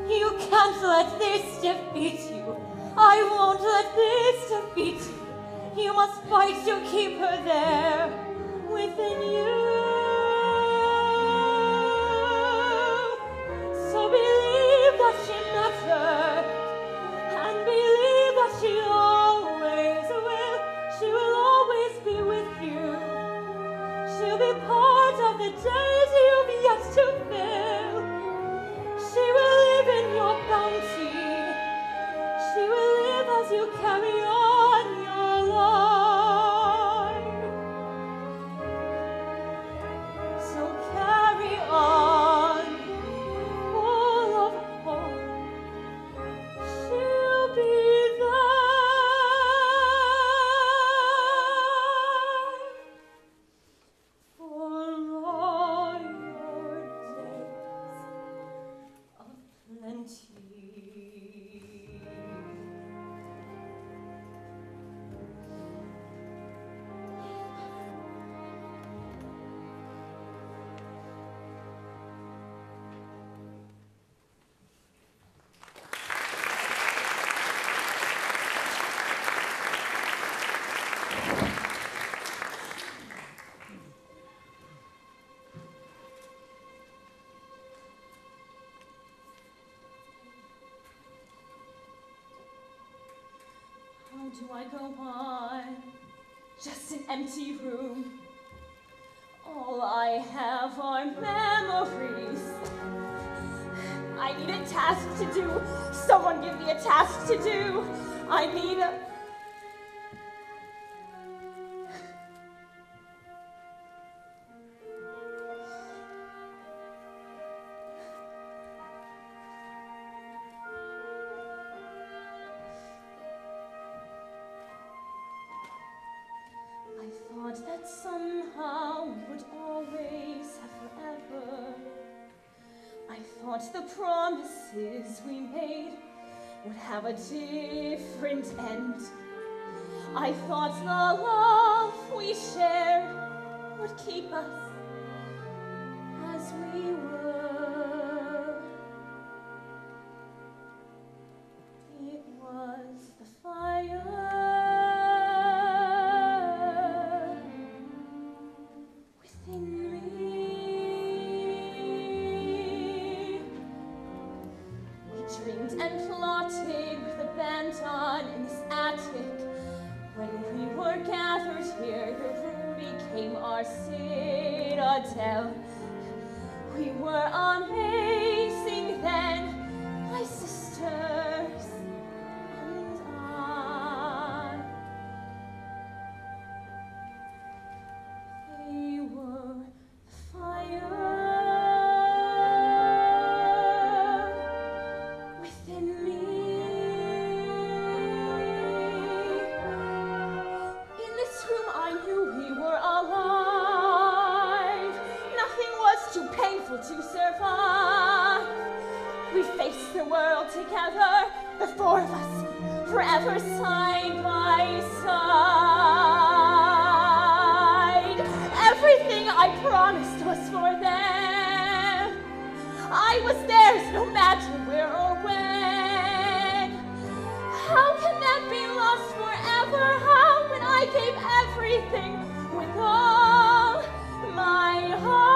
You can't let this defeat you. I won't let this defeat you. You must fight to keep her there within you. So believe that she mattered, and believe that she always will. She will always be with you. She'll be part of the days you've yet to fill. She will live in your bounty. She will live as you carry on your life. do I go on? Just an empty room. All I have are memories. I need a task to do. Someone give me a task to do. I need a... I thought that somehow we would always have forever. I thought the promises we made would have a different end. I thought the love we shared would keep us as we were. It was the fire within me. We dreamed and plotted with the band on in this attic. When we were gathered here, the room became our citadel. We were amazing then, my sisters and I. They were the fire within me. In this room I knew we were alive. Nothing was too painful to survive. We faced the world together, the four of us, forever side by side. Everything I promised was for them. I was theirs no matter where or when. How can that be lost forever? How when I gave everything with all my heart?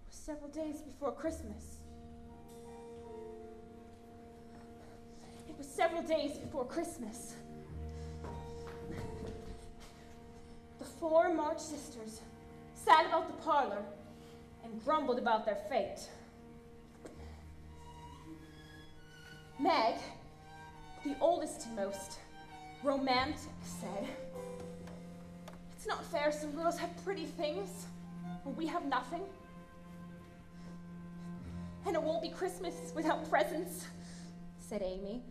Several days before Christmas. It was several days before Christmas. The four March sisters sat about the parlor and grumbled about their fate. Meg, the oldest and most romantic, said, "It's not fair some girls have pretty things when we have nothing. And it won't be Christmas without presents," said Amy,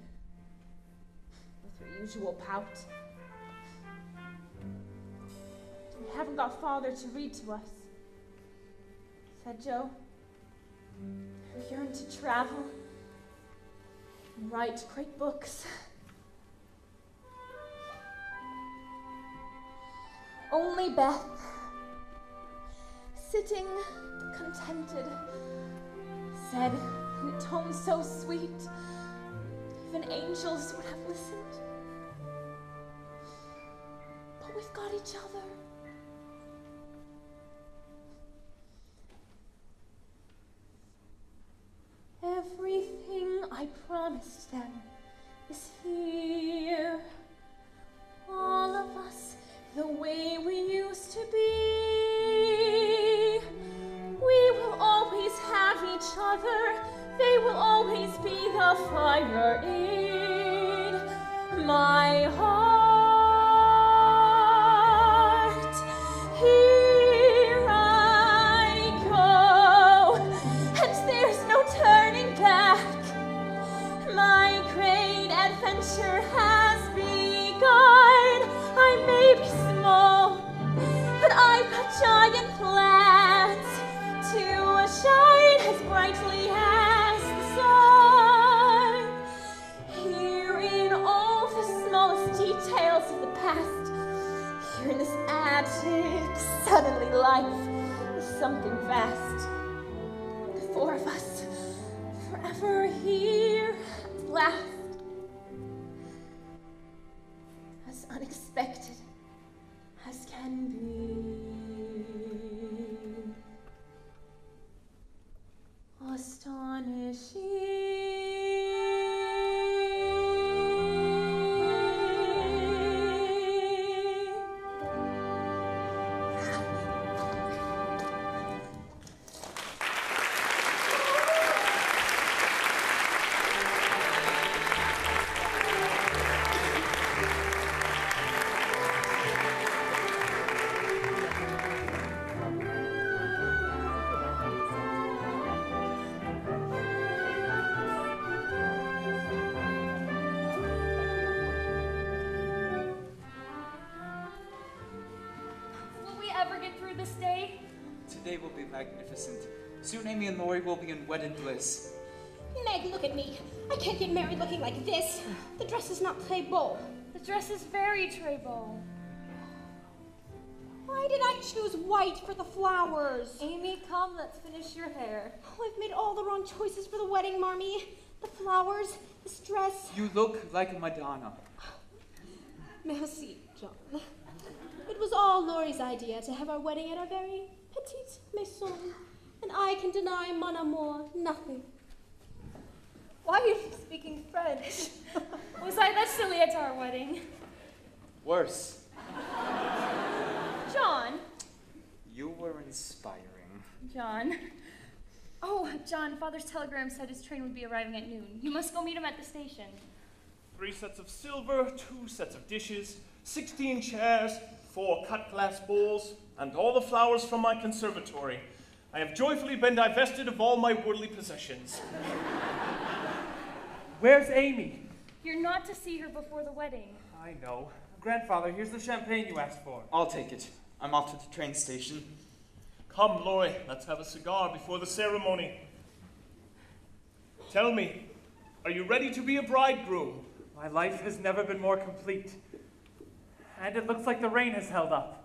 with her usual pout. "We haven't got Father to read to us," said Joe, who yearned to travel and write great books. Only Beth, sitting contented, said in a tone so sweet, even angels would have listened. "But we've got each other." Everything I promised them is here. All of us the way we used to be. We will always have each other. They will always be the fire in my heart. Here I go, and there's no turning back. My great adventure has begun. I may be small, but I've got giant plans to brightly as the sun. Here in all the smallest details of the past, here in this attic, suddenly life is something vast. The four of us, forever here at last. As unexpected as can be. Today will be magnificent. Soon Amy and Laurie will be in wedded bliss. Meg, look at me. I can't get married looking like this. The dress is not très beau. The dress is very très beau. Why did I choose white for the flowers? Amy, come, let's finish your hair. Oh, I've made all the wrong choices for the wedding, Marmee. The flowers, this dress. You look like a Madonna. Merci, John. It was all Laurie's idea to have our wedding at our very petite maison, and I can deny mon amour nothing. Why are you speaking French? Was I that silly at our wedding? Worse. John. You were inspiring. John. Oh, John, Father's telegram said his train would be arriving at noon. You must go meet him at the station. 3 sets of silver, 2 sets of dishes, 16 chairs, 4 cut glass bowls, and all the flowers from my conservatory. I have joyfully been divested of all my worldly possessions. Where's Amy? You're not to see her before the wedding. I know. Grandfather, here's the champagne you asked for. I'll take it. I'm off to the train station. Come, Laurie, let's have a cigar before the ceremony. Tell me, are you ready to be a bridegroom? My life has never been more complete. And it looks like the rain has held up.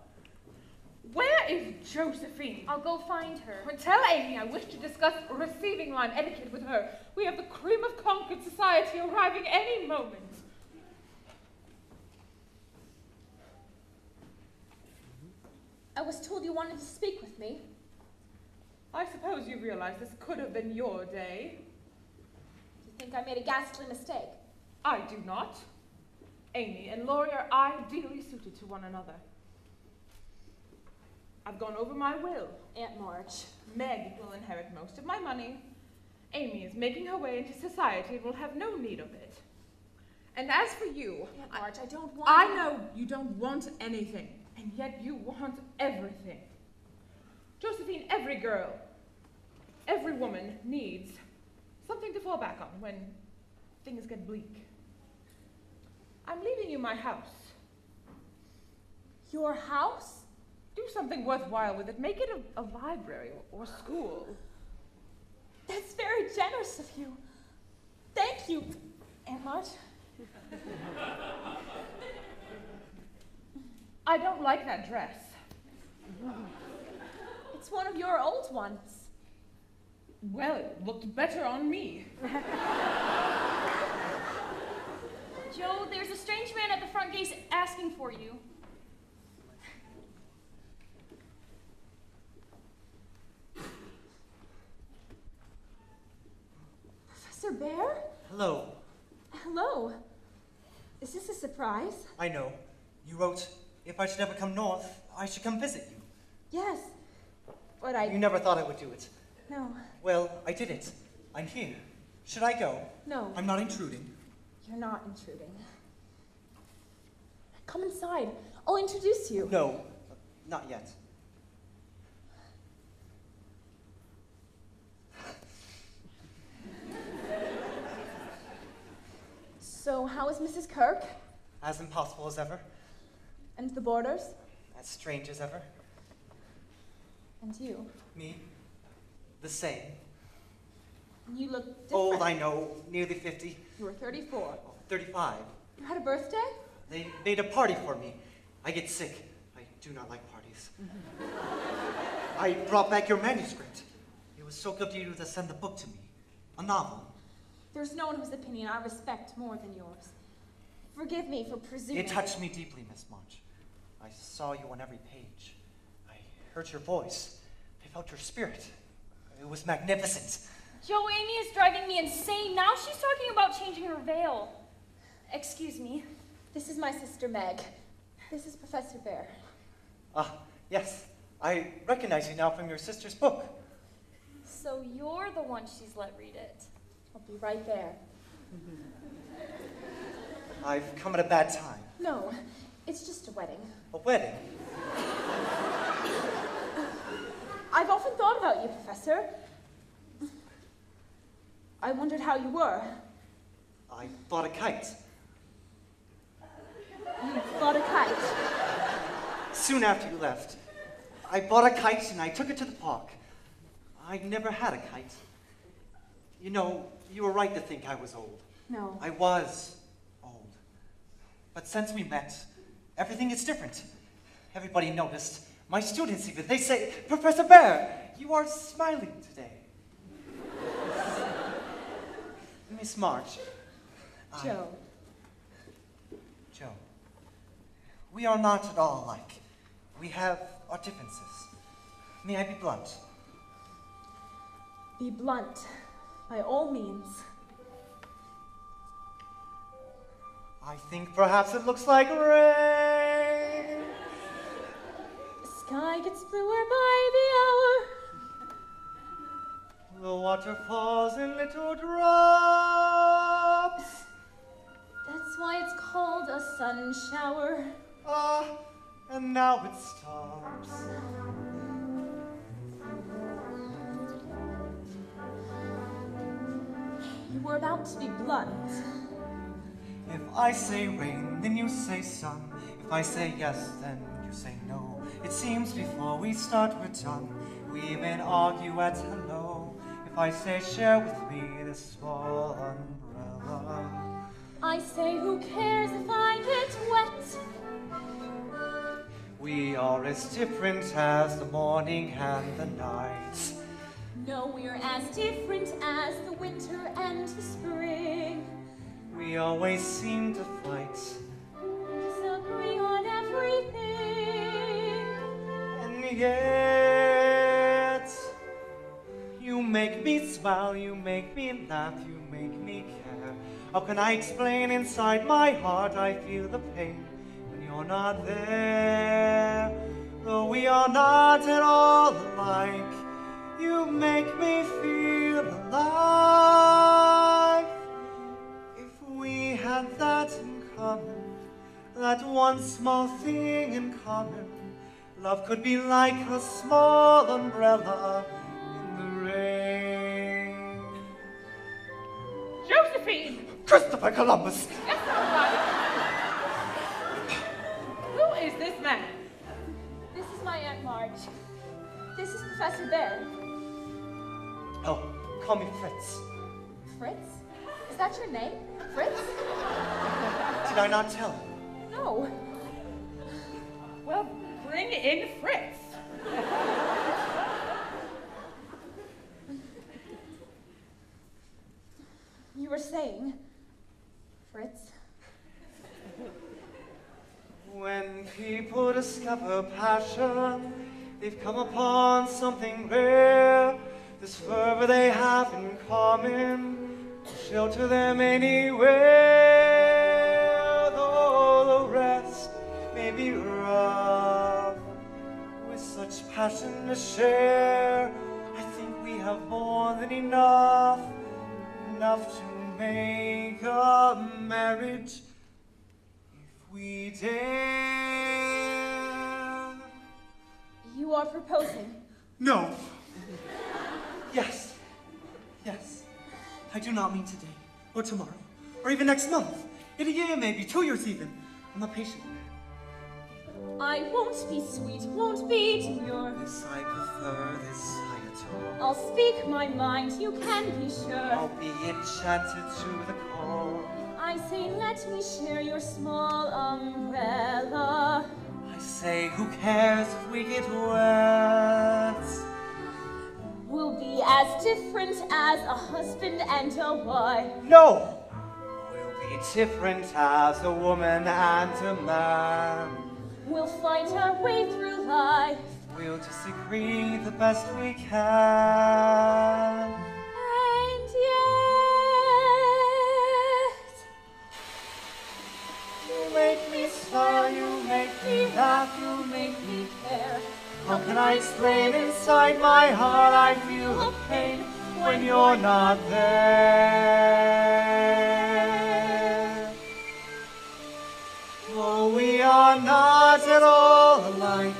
Where is Josephine? I'll go find her. Well, tell Amy I wish to discuss receiving line etiquette with her. We have the cream of Concord society arriving any moment. I was told you wanted to speak with me. I suppose you realize this could have been your day. Do you think I made a ghastly mistake? I do not. Amy and Laurie are ideally suited to one another. I've gone over my will. Aunt March. Meg will inherit most of my money. Amy is making her way into society and will have no need of it. And as for you... Aunt March, I don't want... I know you don't want anything, and yet you want everything. Josephine, every girl, every woman needs something to fall back on when things get bleak. I'm leaving you my house. Your house? Do something worthwhile with it. Make it a library or school. That's very generous of you. Thank you, Aunt March. I don't like that dress. It's one of your old ones. Well, it looked better on me. Joe, there's a strange man at the front gate asking for you. Professor Bear? Hello. Hello. Is this a surprise? I know. You wrote, if I should ever come north, I should come visit you. Yes. But You never thought I would do it. No. Well, I did it. I'm here. Should I go? No. I'm not intruding. You're not intruding. Come inside. I'll introduce you. No, not yet. So, how is Mrs. Kirk? As impossible as ever. And the boarders? As strange as ever. And you? Me? The same. You look different. Old, I know. Nearly 50. You were 34. 35. You had a birthday? They made a party for me. I get sick. I do not like parties. I brought back your manuscript. It was so good of you to send the book to me. A novel. There's no one whose opinion I respect more than yours. Forgive me for presuming. It touched me deeply, Miss March. I saw you on every page. I heard your voice. I felt your spirit. It was magnificent. Joe, Amy is driving me insane. Now she's talking about changing her veil. Excuse me. This is my sister Meg. This is Professor Bear. Ah, yes. I recognize you now from your sister's book. So you're the one she's let read it. I'll be right there. I've come at a bad time. No, it's just a wedding. A wedding? I've often thought about you, Professor. I wondered how you were. I bought a kite. You bought a kite? Soon after you left, I bought a kite and I took it to the park. I never had a kite. You know, you were right to think I was old. No. I was old. But since we met, everything is different. Everybody noticed. My students even, they say, Professor Bear, you are smiling today. Miss March. Joe. Joe. We are not at all alike. We have our differences. May I be blunt? Be blunt, by all means. I think perhaps it looks like rain. The sky gets bluer by the hour. The water falls in little drops. That's why it's called a sun shower. Ah, and now it stops. You were about to be blunt. If I say rain, then you say sun. If I say yes, then you say no. It seems before we start we're done. We even argue at hello. If I say share with me this small umbrella. I say who cares if I get wet? We are as different as the morning and the night. No, we're as different as the winter and the spring. We always seem to fight. Disagree on everything. And yet, you make me smile, you make me laugh, you make me care. How can I explain inside my heart I feel the pain when you're not there? Though we are not at all alike, you make me feel alive. If we had that in common, that one small thing in common, love could be like a small umbrella in the rain. Josephine! Christopher Columbus! Yes, all right. Who is this man? This is my Aunt Marge. This is Professor Bear. Oh, call me Fritz. Fritz? Is that your name? Fritz? Did I not tell you? No. Well, bring in Fritz. You were saying, Fritz? When people discover passion, they've come upon something rare. This fervor they have in common will shelter them anywhere. Though the rest may be rough, with such passion to share, I think we have more than enough to make a marriage if we dare. You are proposing. No. Yes. Yes. I do not mean today, or tomorrow, or even next month. In a year, maybe, 2 years even. I'm a patient man. I won't be sweet, won't be demure. This I prefer, this I at all. I'll speak my mind, you can be sure. I'll be enchanted to the core. I say let me share your small umbrella. I say who cares if we get wet? We'll be as different as a husband and a wife. No! We'll be different as a woman and a man. We'll find our way through life. We'll disagree the best we can. And yet, You make me smile, you make me laugh, you make me care. How can I explain inside my heart I feel the pain when you're not there? Oh, we are not at all alike.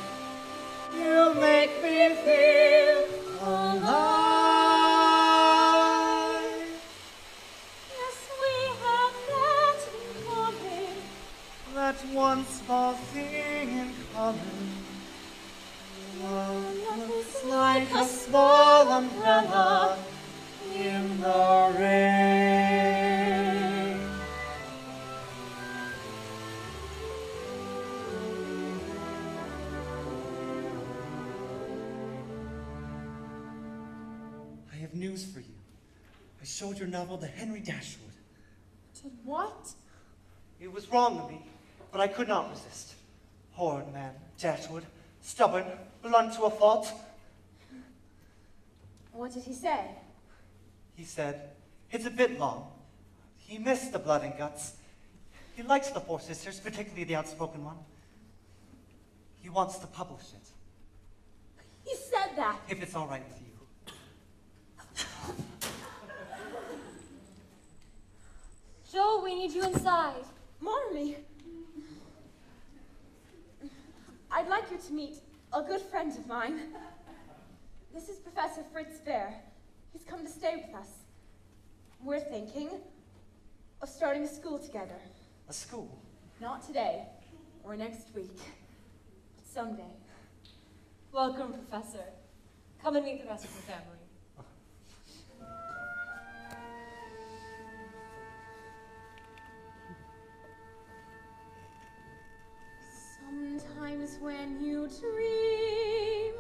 You make me feel alive. yes, we have that in common. That one small thing in common. Love is like a small umbrella in the rain. I have news for you. I showed your novel to Henry Dashwood. Did what? It was wrong of me, but I could not resist. Horrid man, Dashwood, stubborn, blunt to a fault. What did he say? He said, it's a bit long. He missed the blood and guts. He likes the four sisters, particularly the outspoken one. He wants to publish it, He said that. if it's all right with you. Joel, we need you inside. Mommy. I'd like you to meet a good friend of mine. This is Professor Fritz Bear. He's come to stay with us. We're thinking of starting a school together. A school? Not today or next week, but someday. Welcome, Professor. Come and meet the rest of the family. Sometimes when you dream,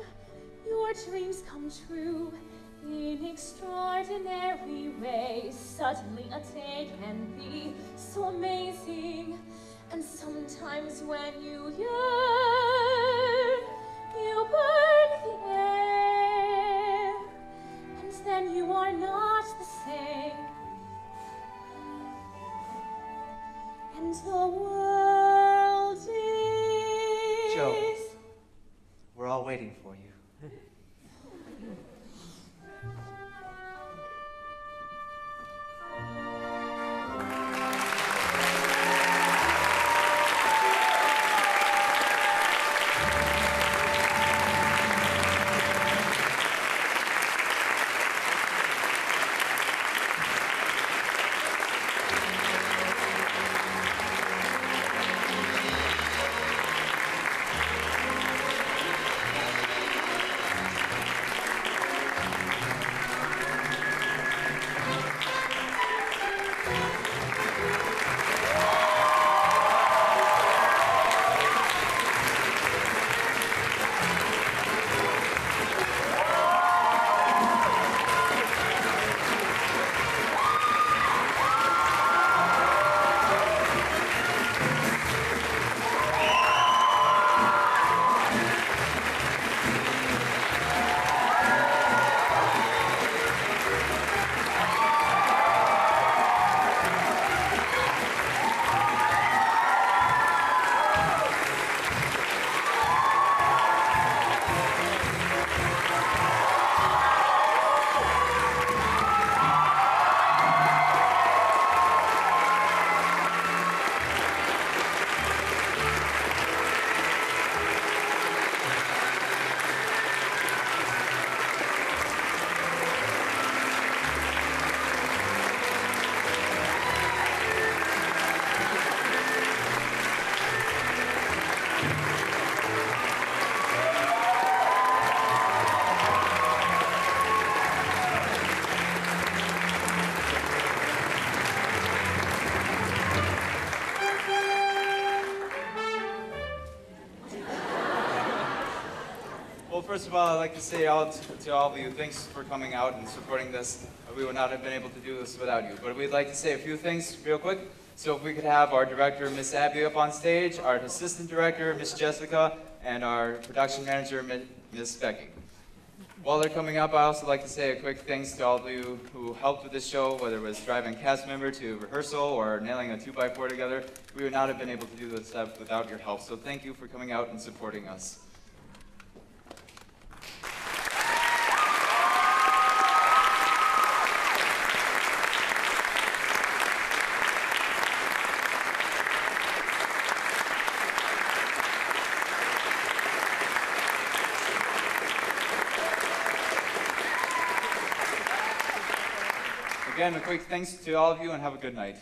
your dreams come true in extraordinary ways. Suddenly a day can be so amazing. And sometimes when you yearn, you burn the air. And then you are not the same. And the world is... Joe, we're all waiting for you. first of all, I'd like to say to all of you, thanks for coming out and supporting this. We would not have been able to do this without you. But we'd like to say a few things real quick. So if we could have our director, Miss Abby, up on stage, our assistant director, Miss Jessica, and our production manager, Miss Becky. While they're coming up, I also like to say a quick thanks to all of you who helped with this show, whether it was driving cast member to rehearsal or nailing a 2x4 together. We would not have been able to do this stuff without your help. So thank you for coming out and supporting us. Again, a quick thanks to all of you and have a good night.